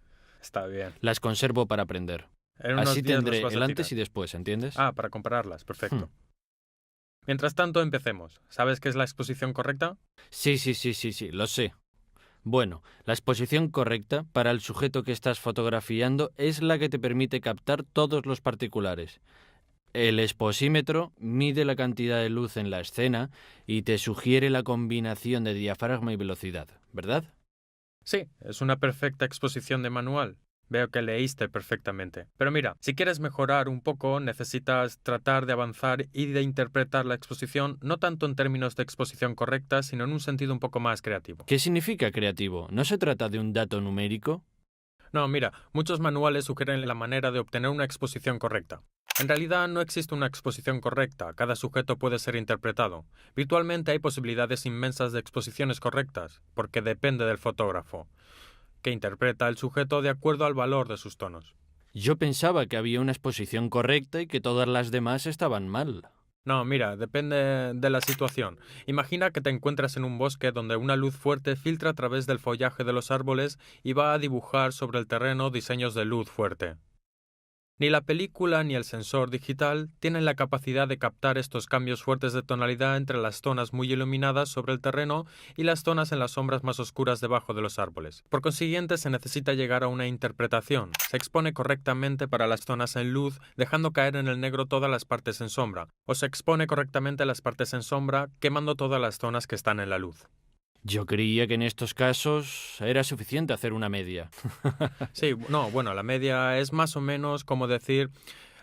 Está bien. Las conservo para aprender. En unos Así días las tendré vas a el antes tirar. y después, ¿entiendes? Ah, para compararlas, Hmm. perfecto. Mientras tanto, empecemos. ¿Sabes qué es la exposición correcta? Sí, lo sé. Bueno, la exposición correcta para el sujeto que estás fotografiando es la que te permite captar todos los particulares. El exposímetro mide la cantidad de luz en la escena y te sugiere la combinación de diafragma y velocidad, ¿verdad? Sí, es una perfecta exposición de manual. Veo que leíste perfectamente. Pero mira, si quieres mejorar un poco, necesitas tratar de avanzar y de interpretar la exposición no tanto en términos de exposición correcta, sino en un sentido un poco más creativo. ¿Qué significa creativo? ¿No se trata de un dato numérico? No, mira, muchos manuales sugieren la manera de obtener una exposición correcta. En realidad no existe una exposición correcta, cada sujeto puede ser interpretado. Virtualmente hay posibilidades inmensas de exposiciones correctas, porque depende del fotógrafo, que interpreta el sujeto de acuerdo al valor de sus tonos. Yo pensaba que había una exposición correcta y que todas las demás estaban mal. No, mira, depende de la situación. Imagina que te encuentras en un bosque donde una luz fuerte filtra a través del follaje de los árboles y va a dibujar sobre el terreno diseños de luz fuerte. Ni la película ni el sensor digital tienen la capacidad de captar estos cambios fuertes de tonalidad entre las zonas muy iluminadas sobre el terreno y las zonas en las sombras más oscuras debajo de los árboles. Por consiguiente, se necesita llegar a una interpretación. Se expone correctamente para las zonas en luz, dejando caer en el negro todas las partes en sombra, o se expone correctamente las partes en sombra, quemando todas las zonas que están en la luz. Yo creía que en estos casos era suficiente hacer una media. Sí, no, bueno, la media es más o menos como decir,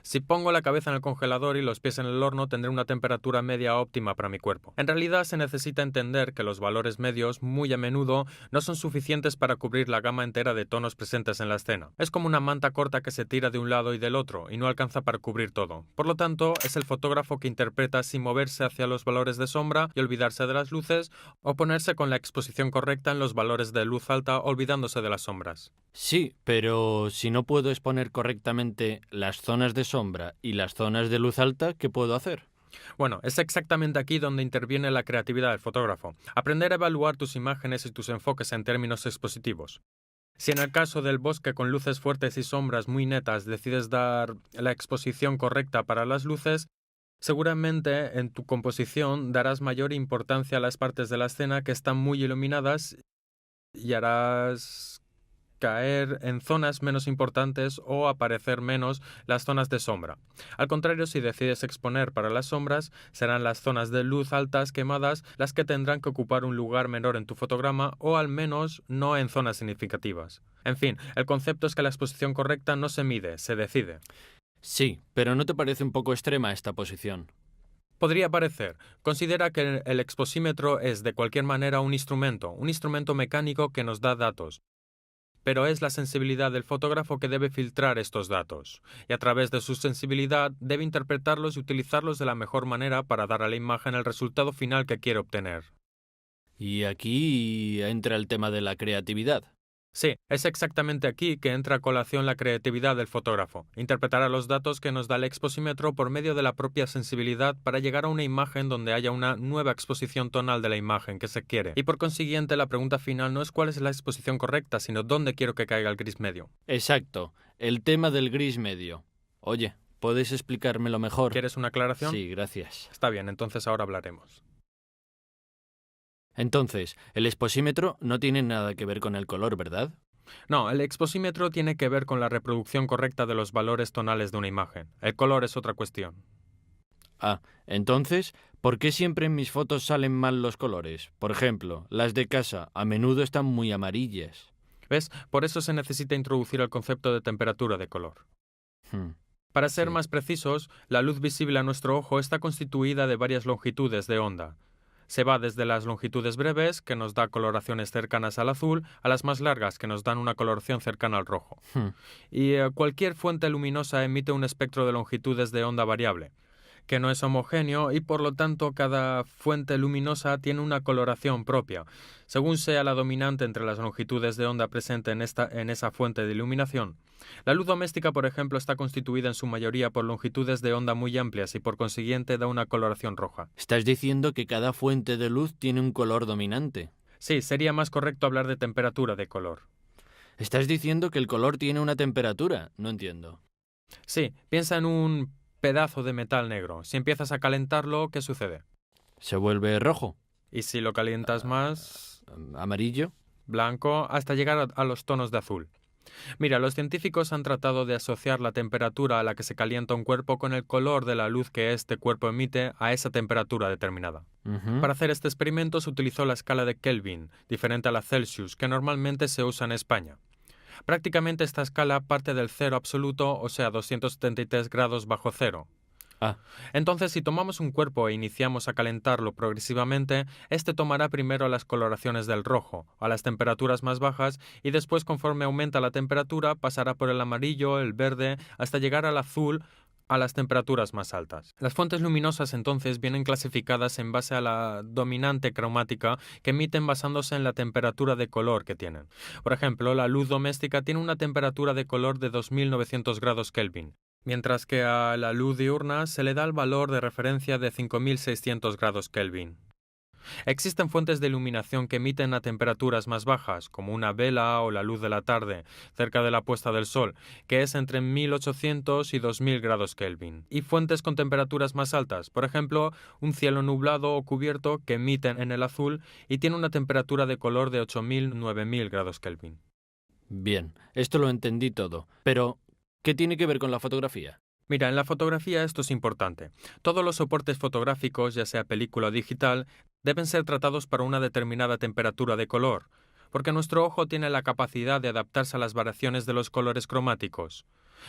si pongo la cabeza en el congelador y los pies en el horno, tendré una temperatura media óptima para mi cuerpo. En realidad se necesita entender que los valores medios muy a menudo no son suficientes para cubrir la gama entera de tonos presentes en la escena. Es como una manta corta que se tira de un lado y del otro y no alcanza para cubrir todo. Por lo tanto, es el fotógrafo que interpreta sin moverse hacia los valores de sombra y olvidarse de las luces, o ponerse con la exposición correcta en los valores de luz alta olvidándose de las sombras. Sí, pero si no puedo exponer correctamente las zonas de sombra y las zonas de luz alta, ¿qué puedo hacer? Bueno, es exactamente aquí donde interviene la creatividad del fotógrafo. Aprender a evaluar tus imágenes y tus enfoques en términos expositivos. Si en el caso del bosque con luces fuertes y sombras muy netas decides dar la exposición correcta para las luces, seguramente en tu composición darás mayor importancia a las partes de la escena que están muy iluminadas y harás caer en zonas menos importantes o aparecer menos las zonas de sombra. Al contrario, si decides exponer para las sombras, serán las zonas de luz altas quemadas las que tendrán que ocupar un lugar menor en tu fotograma, o al menos no en zonas significativas. En fin, el concepto es que la exposición correcta no se mide, se decide. Sí, pero ¿no te parece un poco extrema esta posición? Podría parecer. Considera que el exposímetro es de cualquier manera un instrumento mecánico que nos da datos. Pero es la sensibilidad del fotógrafo que debe filtrar estos datos, y a través de su sensibilidad debe interpretarlos y utilizarlos de la mejor manera para dar a la imagen el resultado final que quiere obtener. Y aquí entra el tema de la creatividad. Sí, es exactamente aquí que entra a colación la creatividad del fotógrafo. Interpretará los datos que nos da el exposímetro por medio de la propia sensibilidad para llegar a una imagen donde haya una nueva exposición tonal de la imagen que se quiere. Y por consiguiente, la pregunta final no es cuál es la exposición correcta, sino dónde quiero que caiga el gris medio. Exacto, el tema del gris medio. Oye, ¿puedes explicármelo mejor? ¿Quieres una aclaración? Sí, gracias. Está bien, entonces ahora hablaremos. Entonces, el exposímetro no tiene nada que ver con el color, ¿verdad? No, el exposímetro tiene que ver con la reproducción correcta de los valores tonales de una imagen. El color es otra cuestión. Ah, entonces, ¿Por qué siempre en mis fotos salen mal los colores? Por ejemplo, las de casa a menudo están muy amarillas. ¿Ves? Por eso se necesita introducir el concepto de temperatura de color. Hmm, Para ser sí. más precisos, la luz visible a nuestro ojo está constituida de varias longitudes de onda. Se va desde las longitudes breves, que nos da coloraciones cercanas al azul, a las más largas, que nos dan una coloración cercana al rojo. Hmm, Y cualquier fuente luminosa emite un espectro de longitudes de onda variable, que no es homogéneo y por lo tanto cada fuente luminosa tiene una coloración propia, según sea la dominante entre las longitudes de onda presente en esa fuente de iluminación. La luz doméstica, por ejemplo, está constituida en su mayoría por longitudes de onda muy amplias y por consiguiente da una coloración roja. ¿Estás diciendo que cada fuente de luz tiene un color dominante? Sí, sería más correcto hablar de temperatura de color. ¿Estás diciendo que el color tiene una temperatura? No entiendo. Sí, piensa en un pedazo de metal negro. Si empiezas a calentarlo, ¿qué sucede? ¿Se vuelve rojo? Y si lo calientas más, ¿Amarillo? blanco, hasta llegar a los tonos de azul. Mira, los científicos han tratado de asociar la temperatura a la que se calienta un cuerpo con el color de la luz que este cuerpo emite a esa temperatura determinada. Ujú. Para hacer este experimento se utilizó la escala de Kelvin, diferente a la Celsius, que normalmente se usa en España. Prácticamente esta escala parte del cero absoluto, o sea, 273 grados bajo cero. Ah, Entonces, si tomamos un cuerpo e iniciamos a calentarlo progresivamente, este tomará primero las coloraciones del rojo, a las temperaturas más bajas, y después, conforme aumenta la temperatura, pasará por el amarillo, el verde, hasta llegar al azul, a las temperaturas más altas. Las fuentes luminosas entonces vienen clasificadas en base a la dominante cromática que emiten basándose en la temperatura de color que tienen. Por ejemplo, la luz doméstica tiene una temperatura de color de 2900 grados Kelvin, mientras que a la luz diurna se le da el valor de referencia de 5600 grados Kelvin. Existen fuentes de iluminación que emiten a temperaturas más bajas, como una vela o la luz de la tarde, cerca de la puesta del sol, que es entre 1800 y 2000 grados Kelvin. Y fuentes con temperaturas más altas, por ejemplo, un cielo nublado o cubierto que emiten en el azul y tiene una temperatura de color de 8000-9000 grados Kelvin. bien. Esto lo entendí todo. Pero, ¿qué tiene que ver con la fotografía? Mira, en la fotografía esto es importante. Todos los soportes fotográficos, ya sea película o digital, deben ser tratados para una determinada temperatura de color, porque nuestro ojo tiene la capacidad de adaptarse a las variaciones de los colores cromáticos.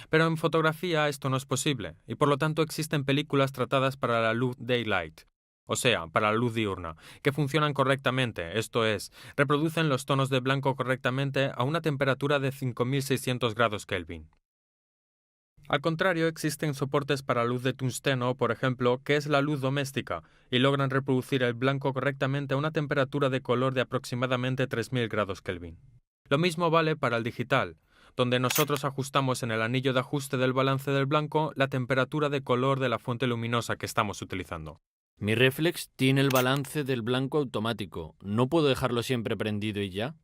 Pero en fotografía esto no es posible, y por lo tanto existen películas tratadas para la luz daylight, o sea, para la luz diurna, que funcionan correctamente, esto es, reproducen los tonos de blanco correctamente a una temperatura de 5600 grados Kelvin. Al contrario, existen soportes para luz de tungsteno, por ejemplo, que es la luz doméstica, y logran reproducir el blanco correctamente a una temperatura de color de aproximadamente 3000 grados Kelvin. Lo mismo vale para el digital, donde nosotros ajustamos en el anillo de ajuste del balance del blanco la temperatura de color de la fuente luminosa que estamos utilizando. Mi reflex tiene el balance del blanco automático. ¿No puedo dejarlo siempre prendido y ya?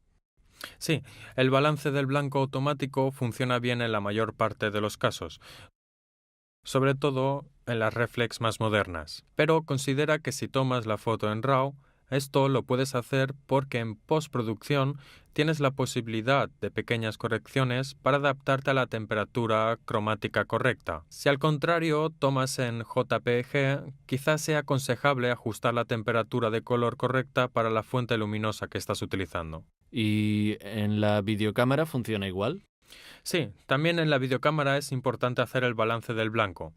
Sí, el balance del blanco automático funciona bien en la mayor parte de los casos, sobre todo en las reflex más modernas. Pero considera que si tomas la foto en RAW, esto lo puedes hacer porque en postproducción tienes la posibilidad de pequeñas correcciones para adaptarte a la temperatura cromática correcta. Si al contrario tomas en JPG, quizás sea aconsejable ajustar la temperatura de color correcta para la fuente luminosa que estás utilizando. ¿Y en la videocámara funciona igual? Sí, también en la videocámara es importante hacer el balance del blanco.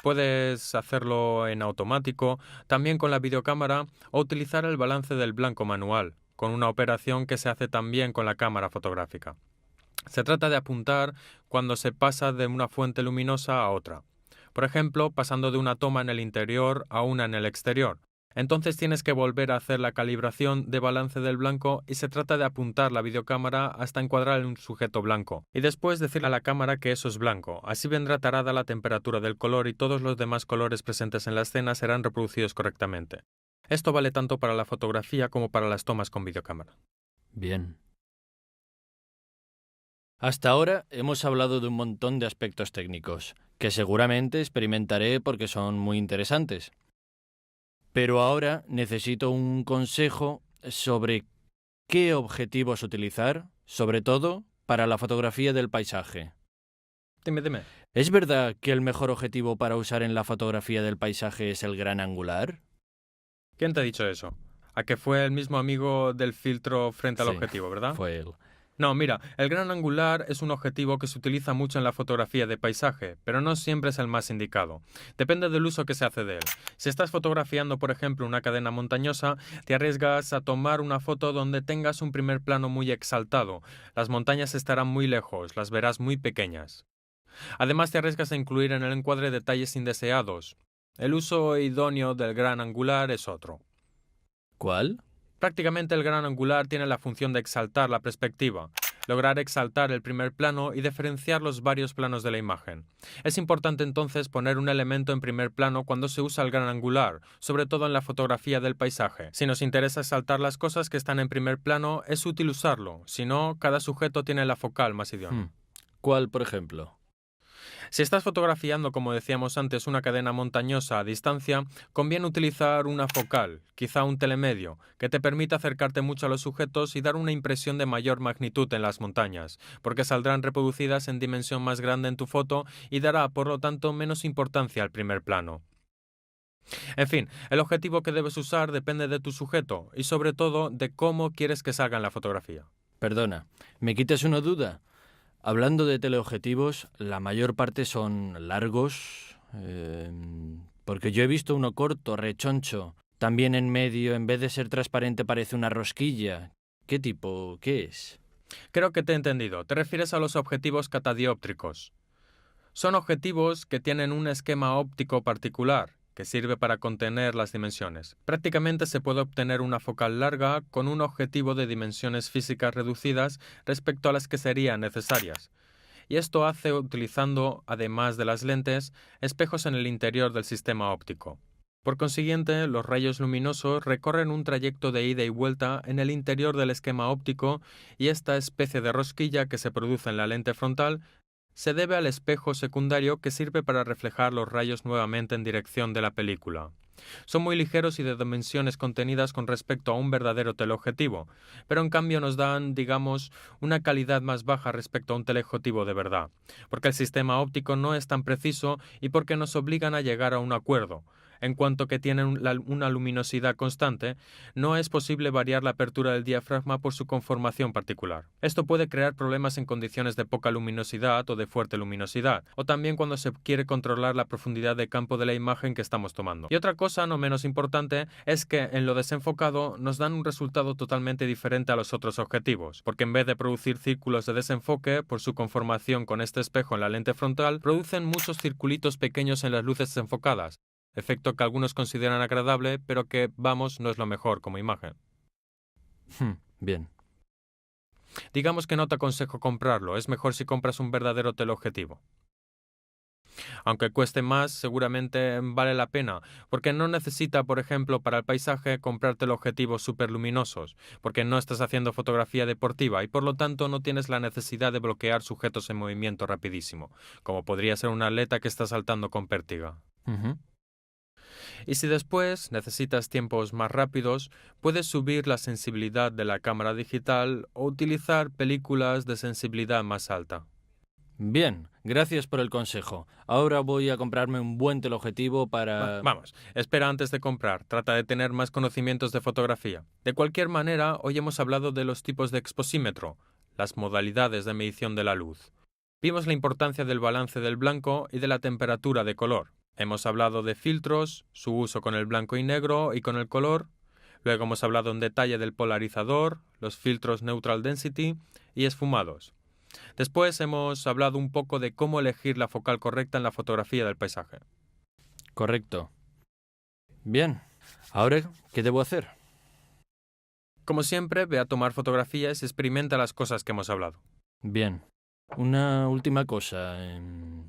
Puedes hacerlo en automático, también con la videocámara, o utilizar el balance del blanco manual, con una operación que se hace también con la cámara fotográfica. Se trata de apuntar cuando se pasa de una fuente luminosa a otra. Por ejemplo, pasando de una toma en el interior a una en el exterior. Entonces tienes que volver a hacer la calibración de balance del blanco y se trata de apuntar la videocámara hasta encuadrar un sujeto blanco. Y después decirle a la cámara que eso es blanco. Así vendrá tarada la temperatura del color y todos los demás colores presentes en la escena serán reproducidos correctamente. Esto vale tanto para la fotografía como para las tomas con videocámara. Bien. Hasta ahora hemos hablado de un montón de aspectos técnicos, que seguramente experimentaré porque son muy interesantes. Pero ahora necesito un consejo sobre qué objetivos utilizar, sobre todo para la fotografía del paisaje. Dime. ¿Es verdad que el mejor objetivo para usar en la fotografía del paisaje es el gran angular? ¿Quién te ha dicho eso? A que fue el mismo amigo del filtro frente al Sí, objetivo, ¿verdad? fue él. No, mira, el gran angular es un objetivo que se utiliza mucho en la fotografía de paisaje, pero no siempre es el más indicado. Depende del uso que se hace de él. Si estás fotografiando, por ejemplo, una cadena montañosa, te arriesgas a tomar una foto donde tengas un primer plano muy exaltado. Las montañas estarán muy lejos, las verás muy pequeñas. Además, te arriesgas a incluir en el encuadre detalles indeseados. El uso idóneo del gran angular es otro. ¿Cuál? Prácticamente el gran angular tiene la función de exaltar la perspectiva, lograr exaltar el primer plano y diferenciar los varios planos de la imagen. Es importante entonces poner un elemento en primer plano cuando se usa el gran angular, sobre todo en la fotografía del paisaje. Si nos interesa exaltar las cosas que están en primer plano, es útil usarlo, si no, cada sujeto tiene la focal más idónea. ¿Cuál, por ejemplo? Si estás fotografiando, como decíamos antes, una cadena montañosa a distancia, conviene utilizar una focal, quizá un telemedio, que te permita acercarte mucho a los sujetos y dar una impresión de mayor magnitud en las montañas, porque saldrán reproducidas en dimensión más grande en tu foto y dará, por lo tanto, menos importancia al primer plano. En fin, el objetivo que debes usar depende de tu sujeto y sobre todo de cómo quieres que salga en la fotografía. Perdona, ¿me quitas una duda? Hablando de teleobjetivos, la mayor parte son largos, porque yo he visto uno corto, rechoncho. También en medio, en vez de ser transparente, parece una rosquilla. ¿Qué tipo? ¿Qué es? Creo que te he entendido. Te refieres a los objetivos catadióptricos. Son objetivos que tienen un esquema óptico particular, que sirve para contener las dimensiones. Prácticamente se puede obtener una focal larga con un objetivo de dimensiones físicas reducidas respecto a las que serían necesarias. Y esto hace utilizando, además de las lentes, espejos en el interior del sistema óptico. Por consiguiente, los rayos luminosos recorren un trayecto de ida y vuelta en el interior del esquema óptico y esta especie de rosquilla que se produce en la lente frontal se debe al espejo secundario que sirve para reflejar los rayos nuevamente en dirección de la película. Son muy ligeros y de dimensiones contenidas con respecto a un verdadero teleobjetivo, pero en cambio nos dan, digamos, una calidad más baja respecto a un teleobjetivo de verdad, porque el sistema óptico no es tan preciso y porque nos obligan a llegar a un acuerdo. En cuanto que tienen una luminosidad constante, no es posible variar la apertura del diafragma por su conformación particular. Esto puede crear problemas en condiciones de poca luminosidad o de fuerte luminosidad, o también cuando se quiere controlar la profundidad de campo de la imagen que estamos tomando. Y otra cosa no menos importante es que en lo desenfocado nos dan un resultado totalmente diferente a los otros objetivos, porque en vez de producir círculos de desenfoque por su conformación con este espejo en la lente frontal, producen muchos circulitos pequeños en las luces desenfocadas, efecto que algunos consideran agradable, pero que, vamos, no es lo mejor como imagen. Bien. Digamos que no te aconsejo comprarlo, es mejor si compras un verdadero teleobjetivo. Aunque cueste más, seguramente vale la pena, porque no necesita, por ejemplo, para el paisaje comprar teleobjetivos superluminosos, porque no estás haciendo fotografía deportiva y por lo tanto no tienes la necesidad de bloquear sujetos en movimiento rapidísimo, como podría ser un atleta que está saltando con pértiga. Y si después necesitas tiempos más rápidos, puedes subir la sensibilidad de la cámara digital o utilizar películas de sensibilidad más alta. Bien, gracias por el consejo. Ahora voy a comprarme un buen teleobjetivo para... Vamos, espera antes de comprar, trata de tener más conocimientos de fotografía. De cualquier manera, hoy hemos hablado de los tipos de exposímetro, las modalidades de medición de la luz. Vimos la importancia del balance del blanco y de la temperatura de color. Hemos hablado de filtros, su uso con el blanco y negro y con el color. Luego hemos hablado en detalle del polarizador, los filtros Neutral Density y esfumados. Después hemos hablado un poco de cómo elegir la focal correcta en la fotografía del paisaje. Correcto. Bien, ¿ahora qué debo hacer? Como siempre, ve a tomar fotografías y experimenta las cosas que hemos hablado. Bien. Una última cosa.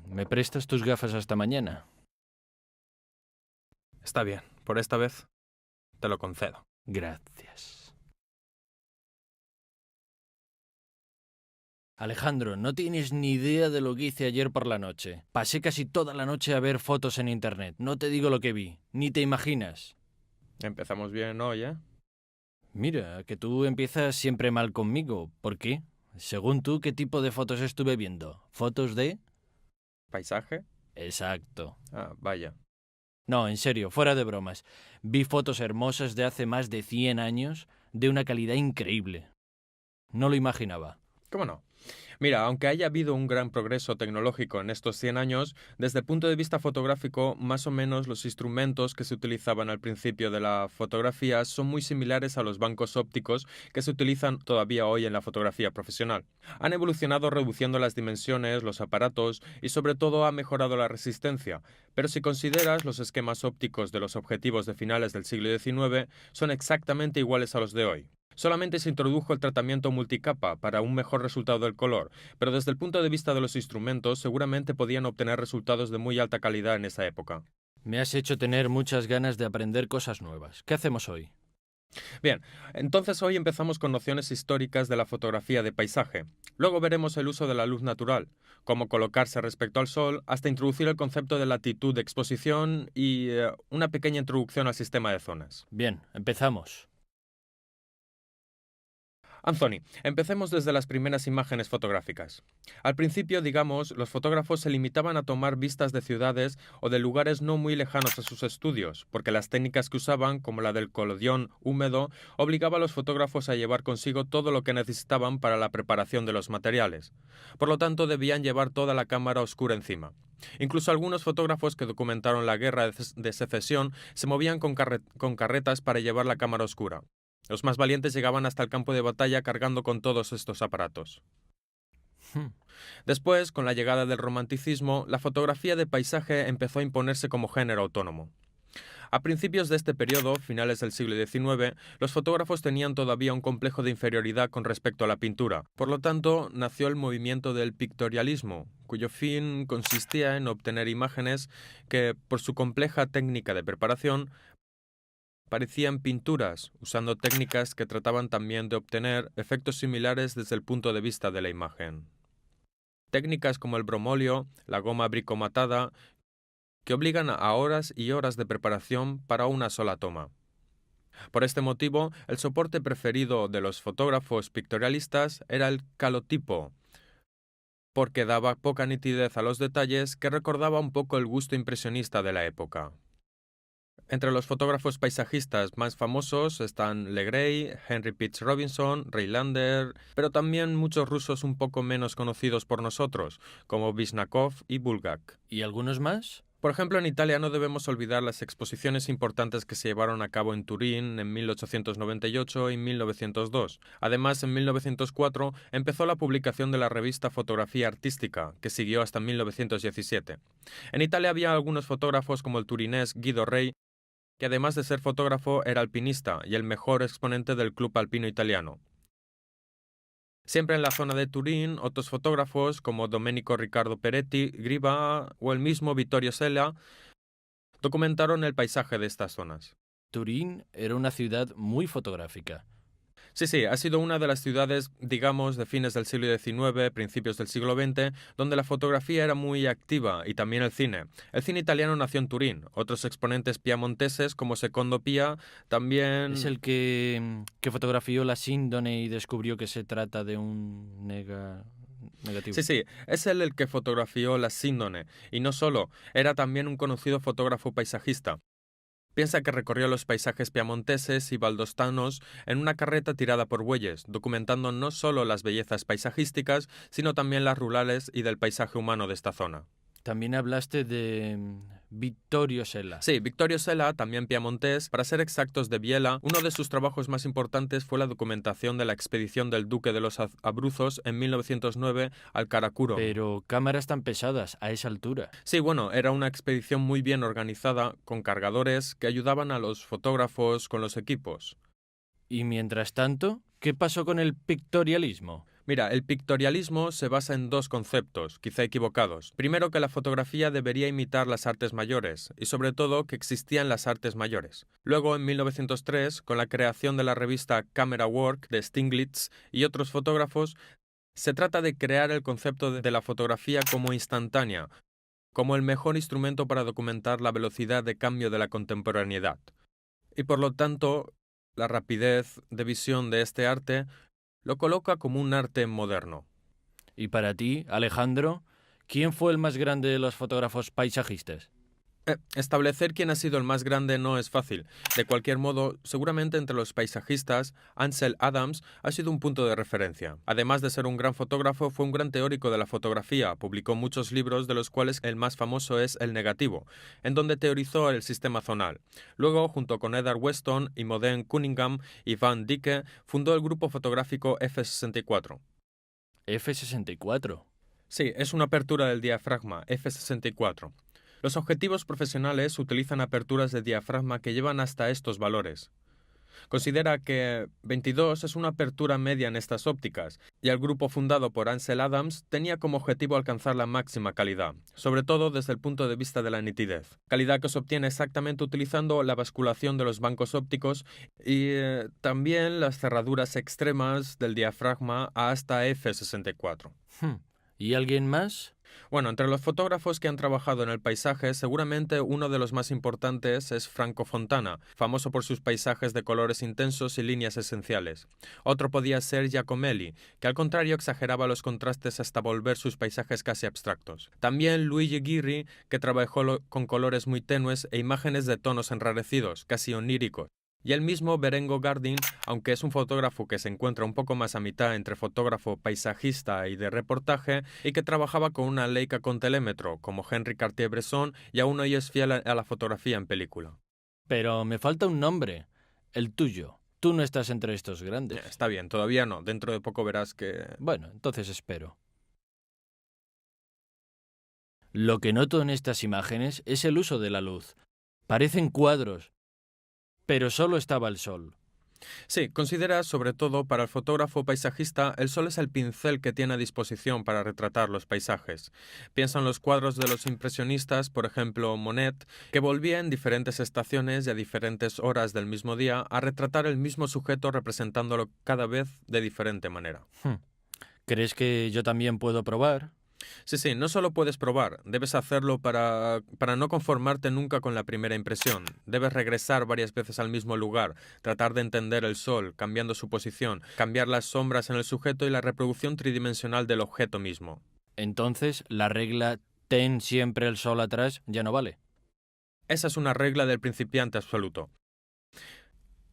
¿Me prestas tus gafas hasta mañana? Está bien, por esta vez te lo concedo. Gracias. Alejandro, no tienes ni idea de lo que hice ayer por la noche. Pasé casi toda la noche a ver fotos en internet. No te digo lo que vi, ni te imaginas. Empezamos bien hoy, ¿eh? Mira, que tú empiezas siempre mal conmigo. ¿Por qué? Según tú, ¿qué tipo de fotos estuve viendo? ¿Fotos de...? ¿Paisaje? Exacto. Ah, vaya. No, en serio, fuera de bromas. Vi fotos hermosas de hace más de 100 años, de una calidad increíble. No lo imaginaba. ¿Cómo no? Mira, aunque haya habido un gran progreso tecnológico en estos 100 años, desde el punto de vista fotográfico, más o menos los instrumentos que se utilizaban al principio de la fotografía son muy similares a los bancos ópticos que se utilizan todavía hoy en la fotografía profesional. Han evolucionado reduciendo las dimensiones, los aparatos y sobre todo ha mejorado la resistencia, pero si consideras los esquemas ópticos de los objetivos de finales del siglo XIX, son exactamente iguales a los de hoy. Solamente se introdujo el tratamiento multicapa para un mejor resultado del color, pero desde el punto de vista de los instrumentos seguramente podían obtener resultados de muy alta calidad en esa época. Me has hecho tener muchas ganas de aprender cosas nuevas. ¿Qué hacemos hoy? Bien, entonces hoy empezamos con nociones históricas de la fotografía de paisaje. Luego veremos el uso de la luz natural, cómo colocarse respecto al sol, hasta introducir el concepto de latitud de exposición y una pequeña introducción al sistema de zonas. Bien, empezamos. Anthony, empecemos desde las primeras imágenes fotográficas. Al principio, digamos, los fotógrafos se limitaban a tomar vistas de ciudades o de lugares no muy lejanos a sus estudios, porque las técnicas que usaban, como la del collodion húmedo, obligaba a los fotógrafos a llevar consigo todo lo que necesitaban para la preparación de los materiales. Por lo tanto, debían llevar toda la cámara oscura encima. Incluso algunos fotógrafos que documentaron la guerra de secesión se movían con carretas para llevar la cámara oscura. Los más valientes llegaban hasta el campo de batalla cargando con todos estos aparatos. Después, con la llegada del romanticismo, la fotografía de paisaje empezó a imponerse como género autónomo. A principios de este periodo, finales del siglo XIX, los fotógrafos tenían todavía un complejo de inferioridad con respecto a la pintura. Por lo tanto, nació el movimiento del pictorialismo, cuyo fin consistía en obtener imágenes que, por su compleja técnica de preparación, parecían pinturas, usando técnicas que trataban también de obtener efectos similares desde el punto de vista de la imagen. Técnicas como el bromóleo, la goma bricomatada, que obligan a horas y horas de preparación para una sola toma. Por este motivo, el soporte preferido de los fotógrafos pictorialistas era el calotipo, porque daba poca nitidez a los detalles que recordaba un poco el gusto impresionista de la época. Entre los fotógrafos paisajistas más famosos están Legrey, Henry Pitts Robinson, Ray Lander, pero también muchos rusos un poco menos conocidos por nosotros, como Visnakov y Bulgak. ¿Y algunos más? Por ejemplo, en Italia no debemos olvidar las exposiciones importantes que se llevaron a cabo en Turín en 1898 y 1902. Además, en 1904 empezó la publicación de la revista Fotografía Artística, que siguió hasta 1917. En Italia había algunos fotógrafos como el turinés Guido Rei, que además de ser fotógrafo era alpinista y el mejor exponente del club alpino italiano. Siempre en la zona de Turín, otros fotógrafos como Domenico Riccardo Peretti, Griva o el mismo Vittorio Sella documentaron el paisaje de estas zonas. Turín era una ciudad muy fotográfica. Sí, ha sido una de las ciudades, digamos, de fines del siglo XIX, principios del siglo XX, donde la fotografía era muy activa y también el cine. El cine italiano nació en Turín. Otros exponentes piamonteses, como Secondo Pia, también... ¿Es el que fotografió la síndone y descubrió que se trata de un negativo? Sí, es él el que fotografió la síndone. Y no solo, era también un conocido fotógrafo paisajista. Piensa que recorrió los paisajes piamonteses y valdostanos en una carreta tirada por bueyes, documentando no solo las bellezas paisajísticas, sino también las rurales y del paisaje humano de esta zona. También hablaste de Vittorio Sella. Sí, Vittorio Sella, también piamontés, para ser exactos de Biella, uno de sus trabajos más importantes fue la documentación de la expedición del duque de los Abruzos en 1909 al Karakuro. Pero cámaras tan pesadas a esa altura. Sí, bueno, era una expedición muy bien organizada, con cargadores que ayudaban a los fotógrafos con los equipos. Y mientras tanto, ¿qué pasó con el pictorialismo? Mira, el pictorialismo se basa en dos conceptos, quizá equivocados. Primero, que la fotografía debería imitar las artes mayores, y sobre todo que existían las artes mayores. Luego, en 1903, con la creación de la revista Camera Work de Stiglitz y otros fotógrafos, se trata de crear el concepto de la fotografía como instantánea, como el mejor instrumento para documentar la velocidad de cambio de la contemporaneidad. Y por lo tanto, la rapidez de visión de este arte lo coloca como un arte moderno. Y para ti, Alejandro, ¿quién fue el más grande de los fotógrafos paisajistas? Establecer quién ha sido el más grande no es fácil. De cualquier modo, seguramente entre los paisajistas, Ansel Adams ha sido un punto de referencia. Además de ser un gran fotógrafo, fue un gran teórico de la fotografía. Publicó muchos libros, de los cuales el más famoso es El negativo, en donde teorizó el sistema zonal. Luego, junto con Edward Weston, Imogen Cunningham y Van Dyke, fundó el grupo fotográfico F64. F64. Sí, es una apertura del diafragma, F64. Los objetivos profesionales utilizan aperturas de diafragma que llevan hasta estos valores. Considera que 22 es una apertura media en estas ópticas, y el grupo fundado por Ansel Adams tenía como objetivo alcanzar la máxima calidad, sobre todo desde el punto de vista de la nitidez, calidad que se obtiene exactamente utilizando la basculación de los bancos ópticos y también las cerraduras extremas del diafragma hasta F64. ¿Y alguien más? Bueno, entre los fotógrafos que han trabajado en el paisaje, seguramente uno de los más importantes es Franco Fontana, famoso por sus paisajes de colores intensos y líneas esenciales. Otro podía ser Giacomelli, que al contrario exageraba los contrastes hasta volver sus paisajes casi abstractos. También Luigi Ghirri, que trabajó con colores muy tenues e imágenes de tonos enrarecidos, casi oníricos. Y el mismo Berengo Gardin, aunque es un fotógrafo que se encuentra un poco más a mitad entre fotógrafo paisajista y de reportaje, y que trabajaba con una Leica con telémetro, como Henri Cartier-Bresson, y aún hoy es fiel a la fotografía en película. Pero me falta un nombre, el tuyo. Tú no estás entre estos grandes. Está bien, todavía no. Dentro de poco verás que... Bueno, entonces espero. Lo que noto en estas imágenes es el uso de la luz. Parecen cuadros, pero solo estaba el sol. Sí, considera, sobre todo para el fotógrafo paisajista, el sol es el pincel que tiene a disposición para retratar los paisajes. Piensa en los cuadros de los impresionistas, por ejemplo Monet, que volvía en diferentes estaciones y a diferentes horas del mismo día a retratar el mismo sujeto representándolo cada vez de diferente manera. ¿Crees que yo también puedo probar? Sí, no solo puedes probar, debes hacerlo para no conformarte nunca con la primera impresión. Debes regresar varias veces al mismo lugar, tratar de entender el sol, cambiando su posición, cambiar las sombras en el sujeto y la reproducción tridimensional del objeto mismo. Entonces, la regla ten siempre el sol atrás ya no vale. Esa es una regla del principiante absoluto.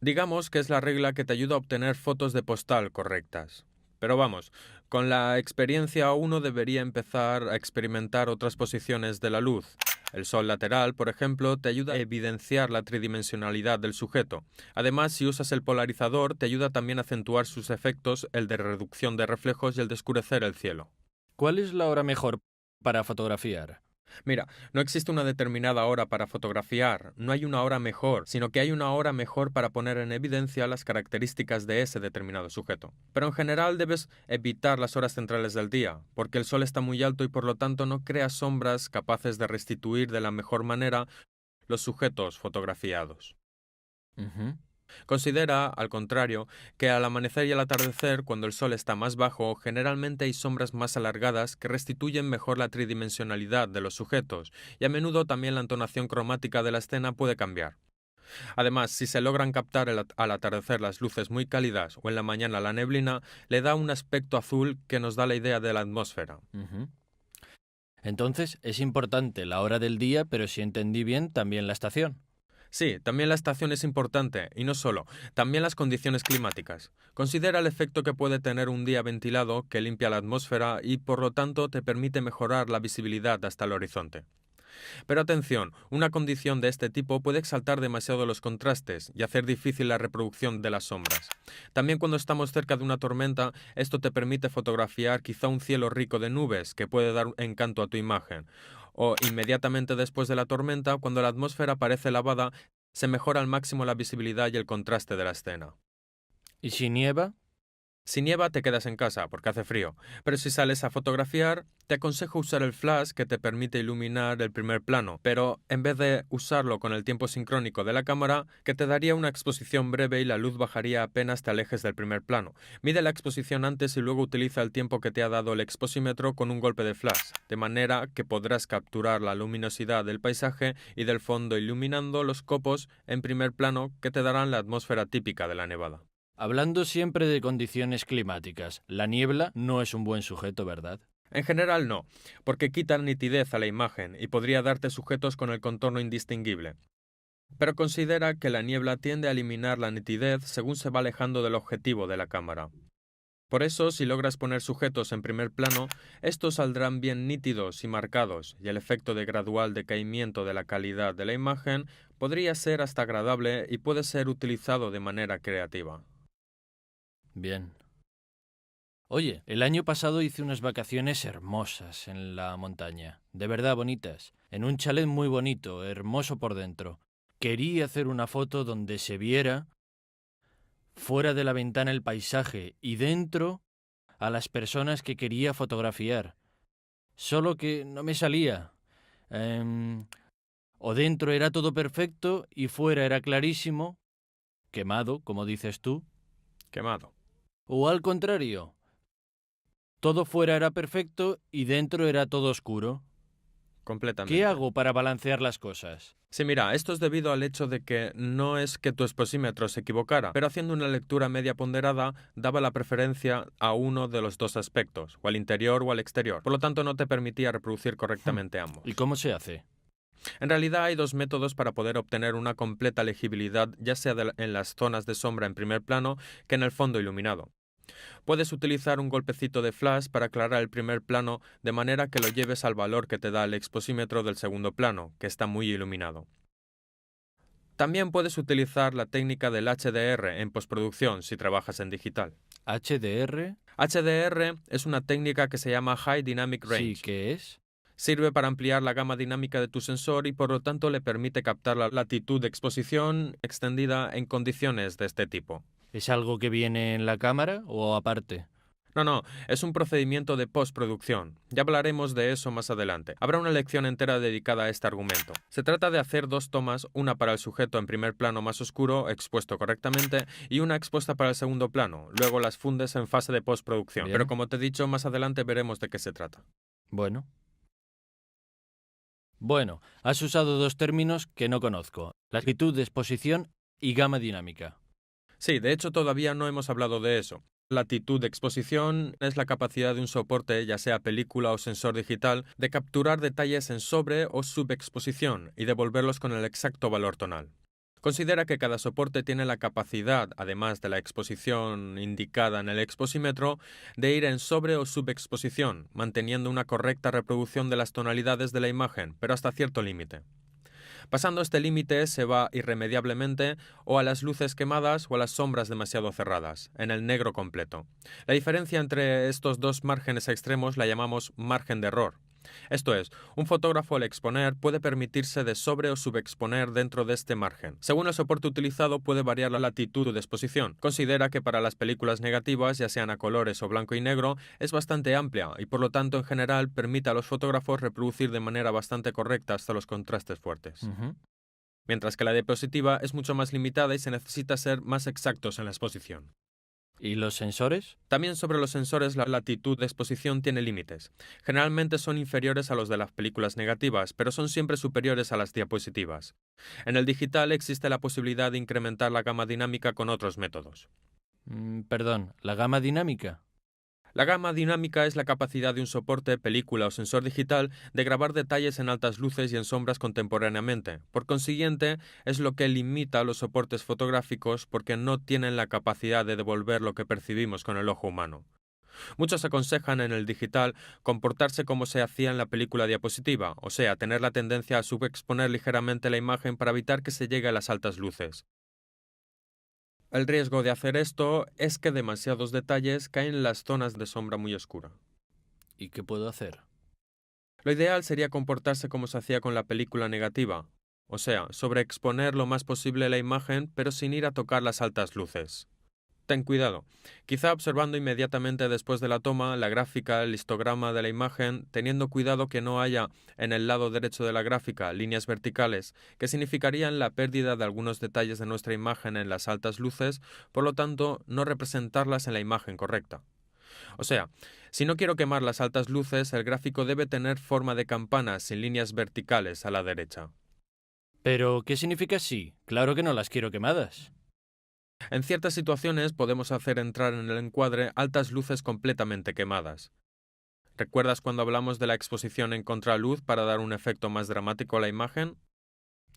Digamos que es la regla que te ayuda a obtener fotos de postal correctas. Pero vamos, con la experiencia uno debería empezar a experimentar otras posiciones de la luz. El sol lateral, por ejemplo, te ayuda a evidenciar la tridimensionalidad del sujeto. Además, si usas el polarizador, te ayuda también a acentuar sus efectos, el de reducción de reflejos y el de oscurecer el cielo. ¿Cuál es la hora mejor para fotografiar? Mira, no existe una determinada hora para fotografiar, no hay una hora mejor, sino que hay una hora mejor para poner en evidencia las características de ese determinado sujeto. Pero en general debes evitar las horas centrales del día, porque el sol está muy alto y por lo tanto no crea sombras capaces de restituir de la mejor manera los sujetos fotografiados. Considera, al contrario, que al amanecer y al atardecer, cuando el sol está más bajo, generalmente hay sombras más alargadas que restituyen mejor la tridimensionalidad de los sujetos, y a menudo también la entonación cromática de la escena puede cambiar. Además, si se logran captar al atardecer las luces muy cálidas o en la mañana la neblina, le da un aspecto azul que nos da la idea de la atmósfera. Entonces, es importante la hora del día, pero si entendí bien, también la estación. Sí, también la estación es importante, y no solo, también las condiciones climáticas. Considera el efecto que puede tener un día ventilado que limpia la atmósfera y por lo tanto te permite mejorar la visibilidad hasta el horizonte. Pero atención, una condición de este tipo puede exaltar demasiado los contrastes y hacer difícil la reproducción de las sombras. También cuando estamos cerca de una tormenta, esto te permite fotografiar quizá un cielo rico de nubes que puede dar encanto a tu imagen. O inmediatamente después de la tormenta, cuando la atmósfera parece lavada, se mejora al máximo la visibilidad y el contraste de la escena. ¿Y si nieva? Si nieva te quedas en casa porque hace frío, pero si sales a fotografiar, te aconsejo usar el flash que te permite iluminar el primer plano, pero en vez de usarlo con el tiempo sincrónico de la cámara, que te daría una exposición breve y la luz bajaría apenas te alejes del primer plano. Mide la exposición antes y luego utiliza el tiempo que te ha dado el exposímetro con un golpe de flash, de manera que podrás capturar la luminosidad del paisaje y del fondo iluminando los copos en primer plano que te darán la atmósfera típica de la nevada. Hablando siempre de condiciones climáticas, la niebla no es un buen sujeto, ¿verdad? En general no, porque quita nitidez a la imagen y podría darte sujetos con el contorno indistinguible. Pero considera que la niebla tiende a eliminar la nitidez según se va alejando del objetivo de la cámara. Por eso, si logras poner sujetos en primer plano, estos saldrán bien nítidos y marcados, y el efecto de gradual decaimiento de la calidad de la imagen podría ser hasta agradable y puede ser utilizado de manera creativa. Bien. Oye, el año pasado hice unas vacaciones hermosas en la montaña, de verdad bonitas, en un chalet muy bonito, hermoso por dentro. Quería hacer una foto donde se viera fuera de la ventana el paisaje y dentro a las personas que quería fotografiar. Solo que no me salía. O dentro era todo perfecto y fuera era clarísimo, quemado, como dices tú, Quemado. o al contrario, todo fuera era perfecto y dentro era todo oscuro. Completamente. ¿Qué hago para balancear las cosas? Sí, mira, esto es debido al hecho de que no es que tu exposímetro se equivocara, pero haciendo una lectura media ponderada daba la preferencia a uno de los dos aspectos, o al interior o al exterior. Por lo tanto, no te permitía reproducir correctamente ambos. ¿Y cómo se hace? En realidad hay dos métodos para poder obtener una completa legibilidad, ya sea en las zonas de sombra en primer plano que en el fondo iluminado. Puedes utilizar un golpecito de flash para aclarar el primer plano de manera que lo lleves al valor que te da el exposímetro del segundo plano, que está muy iluminado. También puedes utilizar la técnica del HDR en postproducción si trabajas en digital. ¿HDR? HDR es una técnica que se llama High Dynamic Range. Sí, ¿qué es? Sirve para ampliar la gama dinámica de tu sensor y por lo tanto le permite captar la latitud de exposición extendida en condiciones de este tipo. ¿Es algo que viene en la cámara o aparte? No, es un procedimiento de postproducción. Ya hablaremos de eso más adelante. Habrá una lección entera dedicada a este argumento. Se trata de hacer dos tomas, una para el sujeto en primer plano más oscuro, expuesto correctamente, y una expuesta para el segundo plano. Luego las fundes en fase de postproducción. Bien. Pero como te he dicho, más adelante veremos de qué se trata. Bueno, has usado dos términos que no conozco: latitud de exposición y gama dinámica. Sí, de hecho todavía no hemos hablado de eso. Latitud de exposición es la capacidad de un soporte, ya sea película o sensor digital, de capturar detalles en sobre o subexposición y devolverlos con el exacto valor tonal. Considera que cada soporte tiene la capacidad, además de la exposición indicada en el exposímetro, de ir en sobre o subexposición, manteniendo una correcta reproducción de las tonalidades de la imagen, pero hasta cierto límite. Pasando este límite se va irremediablemente o a las luces quemadas o a las sombras demasiado cerradas, en el negro completo. La diferencia entre estos dos márgenes extremos la llamamos margen de error. Esto es, un fotógrafo al exponer puede permitirse de sobre o subexponer dentro de este margen. Según el soporte utilizado puede variar la latitud de exposición. Considera que para las películas negativas, ya sean a colores o blanco y negro, es bastante amplia y por lo tanto en general permite a los fotógrafos reproducir de manera bastante correcta hasta los contrastes fuertes. Mientras que la diapositiva es mucho más limitada y se necesita ser más exactos en la exposición. ¿Y los sensores? También sobre los sensores la latitud de exposición tiene límites. Generalmente son inferiores a los de las películas negativas, pero son siempre superiores a las diapositivas. En el digital existe la posibilidad de incrementar la gama dinámica con otros métodos. Perdón, ¿la gama dinámica? La gama dinámica es la capacidad de un soporte, película o sensor digital de grabar detalles en altas luces y en sombras contemporáneamente. Por consiguiente, es lo que limita a los soportes fotográficos porque no tienen la capacidad de devolver lo que percibimos con el ojo humano. Muchos aconsejan en el digital comportarse como se hacía en la película diapositiva, o sea, tener la tendencia a subexponer ligeramente la imagen para evitar que se llegue a las altas luces. El riesgo de hacer esto es que demasiados detalles caen en las zonas de sombra muy oscura. ¿Y qué puedo hacer? Lo ideal sería comportarse como se hacía con la película negativa, o sea, sobreexponer lo más posible la imagen pero sin ir a tocar las altas luces. Ten cuidado, quizá observando inmediatamente después de la toma la gráfica, el histograma de la imagen, teniendo cuidado que no haya en el lado derecho de la gráfica líneas verticales que significarían la pérdida de algunos detalles de nuestra imagen en las altas luces, por lo tanto no representarlas en la imagen correcta. O sea, si no quiero quemar las altas luces, el gráfico debe tener forma de campana sin líneas verticales a la derecha. ¿Pero qué significa sí? Claro que no las quiero quemadas. En ciertas situaciones podemos hacer entrar en el encuadre altas luces completamente quemadas. ¿Recuerdas cuando hablamos de la exposición en contraluz para dar un efecto más dramático a la imagen?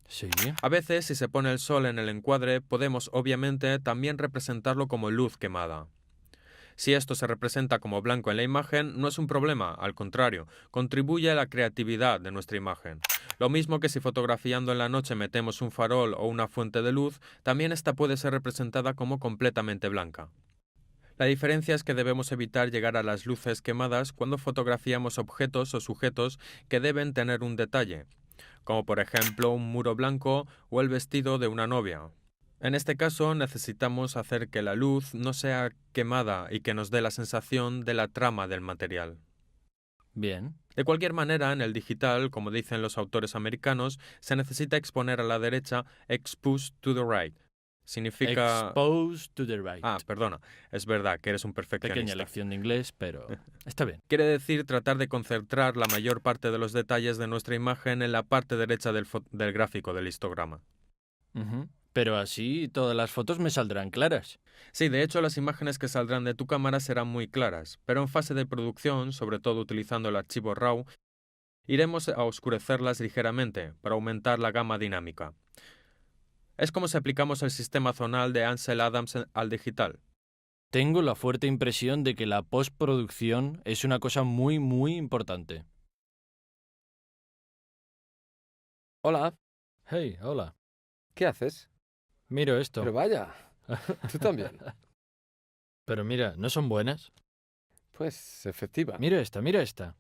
Sí. A veces, si se pone el sol en el encuadre, podemos obviamente también representarlo como luz quemada. Si esto se representa como blanco en la imagen, no es un problema, al contrario, contribuye a la creatividad de nuestra imagen. Lo mismo que si fotografiando en la noche metemos un farol o una fuente de luz, también esta puede ser representada como completamente blanca. La diferencia es que debemos evitar llegar a las luces quemadas cuando fotografiamos objetos o sujetos que deben tener un detalle, como por ejemplo un muro blanco o el vestido de una novia. En este caso necesitamos hacer que la luz no sea quemada y que nos dé la sensación de la trama del material. Bien. De cualquier manera, en el digital, como dicen los autores americanos, se necesita exponer a la derecha expose to the right. Significa... Expose to the right. Perdona, es verdad que eres un perfeccionista. Pequeña lección de inglés, pero está bien. Quiere decir tratar de concentrar la mayor parte de los detalles de nuestra imagen en la parte derecha del gráfico del histograma. Pero así todas las fotos me saldrán claras. Sí, de hecho las imágenes que saldrán de tu cámara serán muy claras, pero en fase de producción, sobre todo utilizando el archivo RAW, iremos a oscurecerlas ligeramente para aumentar la gama dinámica. Es como si aplicamos el sistema zonal de Ansel Adams al digital. Tengo la fuerte impresión de que la postproducción es una cosa muy, muy importante. Hola, Hey, hola. ¿qué haces? Miro esto. Pero vaya, tú también. Pero mira, ¿no son buenas? Pues efectiva. Mira esta, mira esta.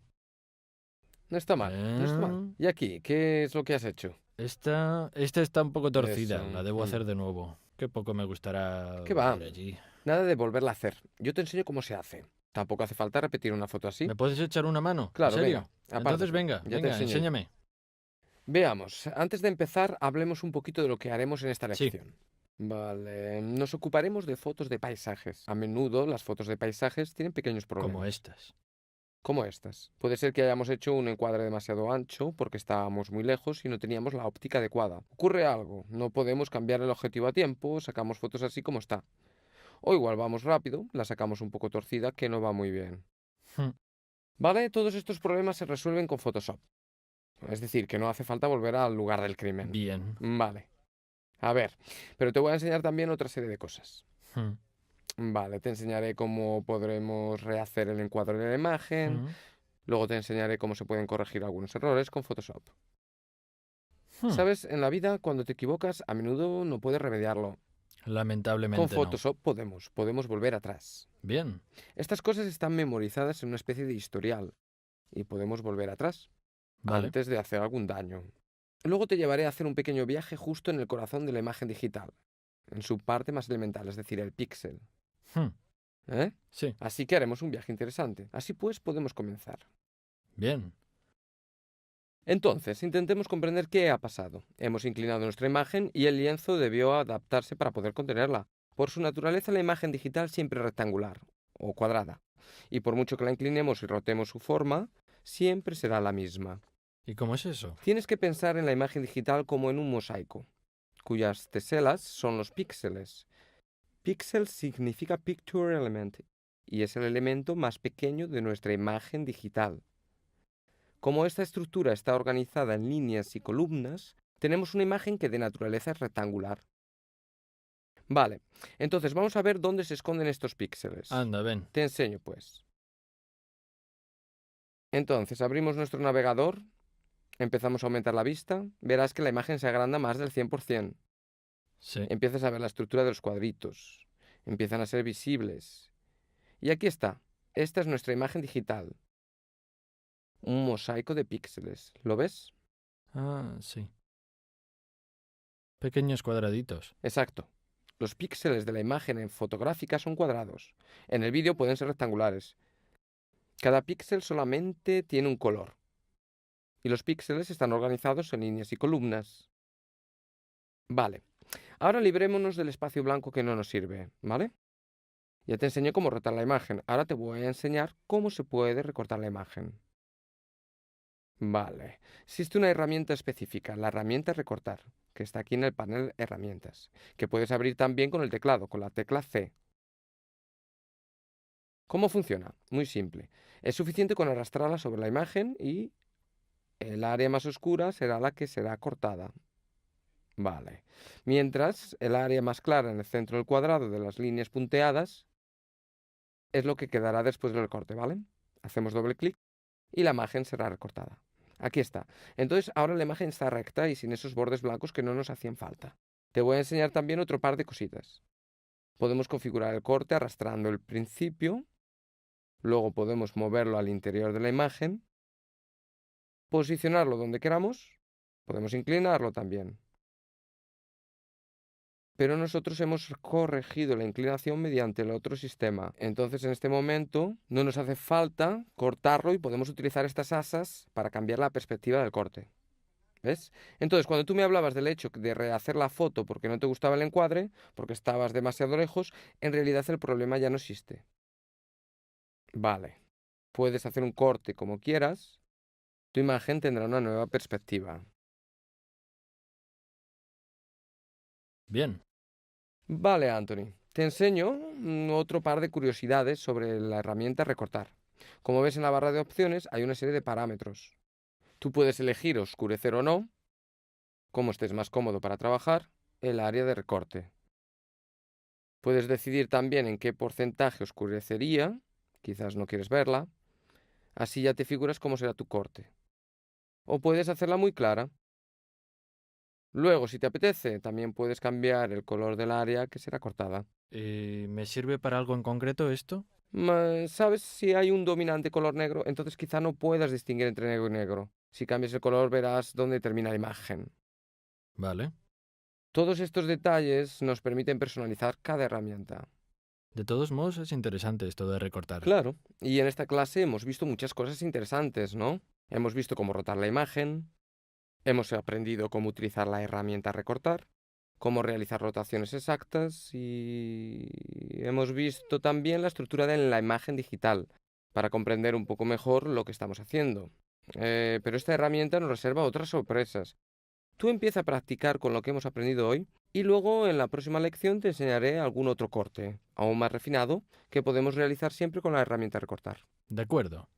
No está mal, no está mal. ¿Y aquí, qué es lo que has hecho? Esta está un poco torcida. Eso, La debo hacer de nuevo. Qué poco me gustará ¿Qué va? ir allí. Nada de volverla a hacer. Yo te enseño cómo se hace. Tampoco hace falta repetir una foto así. ¿Me puedes echar una mano? Claro, ¿En serio? venga, apártate. Entonces venga, Ya te venga, enseño. enséñame. Veamos, antes de empezar, hablemos un poquito de lo que haremos en esta Sí. lección. Vale, nos ocuparemos de fotos de paisajes. A menudo las fotos de paisajes tienen pequeños problemas. Como estas. Como estas. Puede ser que hayamos hecho un encuadre demasiado ancho porque estábamos muy lejos y no teníamos la óptica adecuada. Ocurre algo, no podemos cambiar el objetivo a tiempo, sacamos fotos así como está. O igual vamos rápido, la sacamos un poco torcida que no va muy bien. Vale, todos estos problemas se resuelven con Photoshop. Es decir, que no hace falta volver al lugar del crimen. Bien. Vale. A ver, pero te voy a enseñar también otra serie de cosas. Vale, te enseñaré cómo podremos rehacer el encuadre de la imagen. Luego te enseñaré cómo se pueden corregir algunos errores con Photoshop. ¿Sabes? En la vida, cuando te equivocas, a menudo no puedes remediarlo. Lamentablemente Con Photoshop podemos volver atrás. Bien. Estas cosas están memorizadas en una especie de historial y podemos volver atrás antes de hacer algún daño. Luego te llevaré a hacer un pequeño viaje justo en el corazón de la imagen digital, en su parte más elemental, es decir, el píxel. ¿Eh? Sí. Así que haremos un viaje interesante. Así pues, podemos comenzar. Bien. Entonces, intentemos comprender qué ha pasado. Hemos inclinado nuestra imagen y el lienzo debió adaptarse para poder contenerla. Por su naturaleza, la imagen digital siempre es rectangular o cuadrada. Y por mucho que la inclinemos y rotemos su forma, siempre será la misma. ¿Y cómo es eso? Tienes que pensar en la imagen digital como en un mosaico, cuyas teselas son los píxeles. Píxel significa picture element y es el elemento más pequeño de nuestra imagen digital. Como esta estructura está organizada en líneas y columnas, tenemos una imagen que de naturaleza es rectangular. Vale, entonces vamos a ver dónde se esconden estos píxeles. Anda, ven. Te enseño, pues. Entonces, abrimos nuestro navegador, empezamos a aumentar la vista, verás que la imagen se agranda más del 100%. Sí. Empiezas a ver la estructura de los cuadritos, empiezan a ser visibles. Y aquí está, esta es nuestra imagen digital. Un mosaico de píxeles, ¿lo ves? Ah, sí. Pequeños cuadraditos. Exacto. Los píxeles de la imagen fotográfica son cuadrados. En el vídeo pueden ser rectangulares. Cada píxel solamente tiene un color. Y los píxeles están organizados en líneas y columnas. Vale. Ahora librémonos del espacio blanco que no nos sirve, ¿vale? Ya te enseñé cómo recortar la imagen. Ahora te voy a enseñar cómo se puede recortar la imagen. Vale. Existe una herramienta específica, la herramienta recortar, que está aquí en el panel herramientas, que puedes abrir también con el teclado, con la tecla C. ¿Cómo funciona? Muy simple. Es suficiente con arrastrarla sobre la imagen y el área más oscura será la que será cortada. Vale. Mientras, el área más clara en el centro del cuadrado de las líneas punteadas es lo que quedará después del corte, ¿vale? Hacemos doble clic y la imagen será recortada. Aquí está. Entonces, ahora la imagen está recta y sin esos bordes blancos que no nos hacían falta. Te voy a enseñar también otro par de cositas. Podemos configurar el corte arrastrando el principio. Luego podemos moverlo al interior de la imagen. Posicionarlo donde queramos. Podemos inclinarlo también. Pero nosotros hemos corregido la inclinación mediante el otro sistema. Entonces, en este momento, no nos hace falta cortarlo y podemos utilizar estas asas para cambiar la perspectiva del corte. ¿Ves? Entonces, cuando tú me hablabas del hecho de rehacer la foto porque no te gustaba el encuadre, porque estabas demasiado lejos, en realidad el problema ya no existe. Vale. Puedes hacer un corte como quieras. Tu imagen tendrá una nueva perspectiva. Bien. Vale, Anthony. Te enseño otro par de curiosidades sobre la herramienta recortar. Como ves en la barra de opciones hay una serie de parámetros. Tú puedes elegir oscurecer o no, como estés más cómodo para trabajar, el área de recorte. Puedes decidir también en qué porcentaje oscurecería, quizás no quieres verla, así ya te figuras cómo será tu corte. O puedes hacerla muy clara. Luego, si te apetece, también puedes cambiar el color del área que será cortada. ¿Me sirve para algo en concreto esto? ¿Sabes si hay un dominante color negro? Entonces quizá no puedas distinguir entre negro y negro. Si cambias el color verás dónde termina la imagen. Vale. Todos estos detalles nos permiten personalizar cada herramienta. De todos modos, es interesante esto de recortar. Claro, y en esta clase hemos visto muchas cosas interesantes, ¿no? Hemos visto cómo rotar la imagen, hemos aprendido cómo utilizar la herramienta recortar, cómo realizar rotaciones exactas y hemos visto también la estructura de la imagen digital para comprender un poco mejor lo que estamos haciendo. Pero esta herramienta nos reserva otras sorpresas. Tú empieza a practicar con lo que hemos aprendido hoy y luego en la próxima lección te enseñaré algún otro corte, aún más refinado, que podemos realizar siempre con la herramienta recortar. De acuerdo.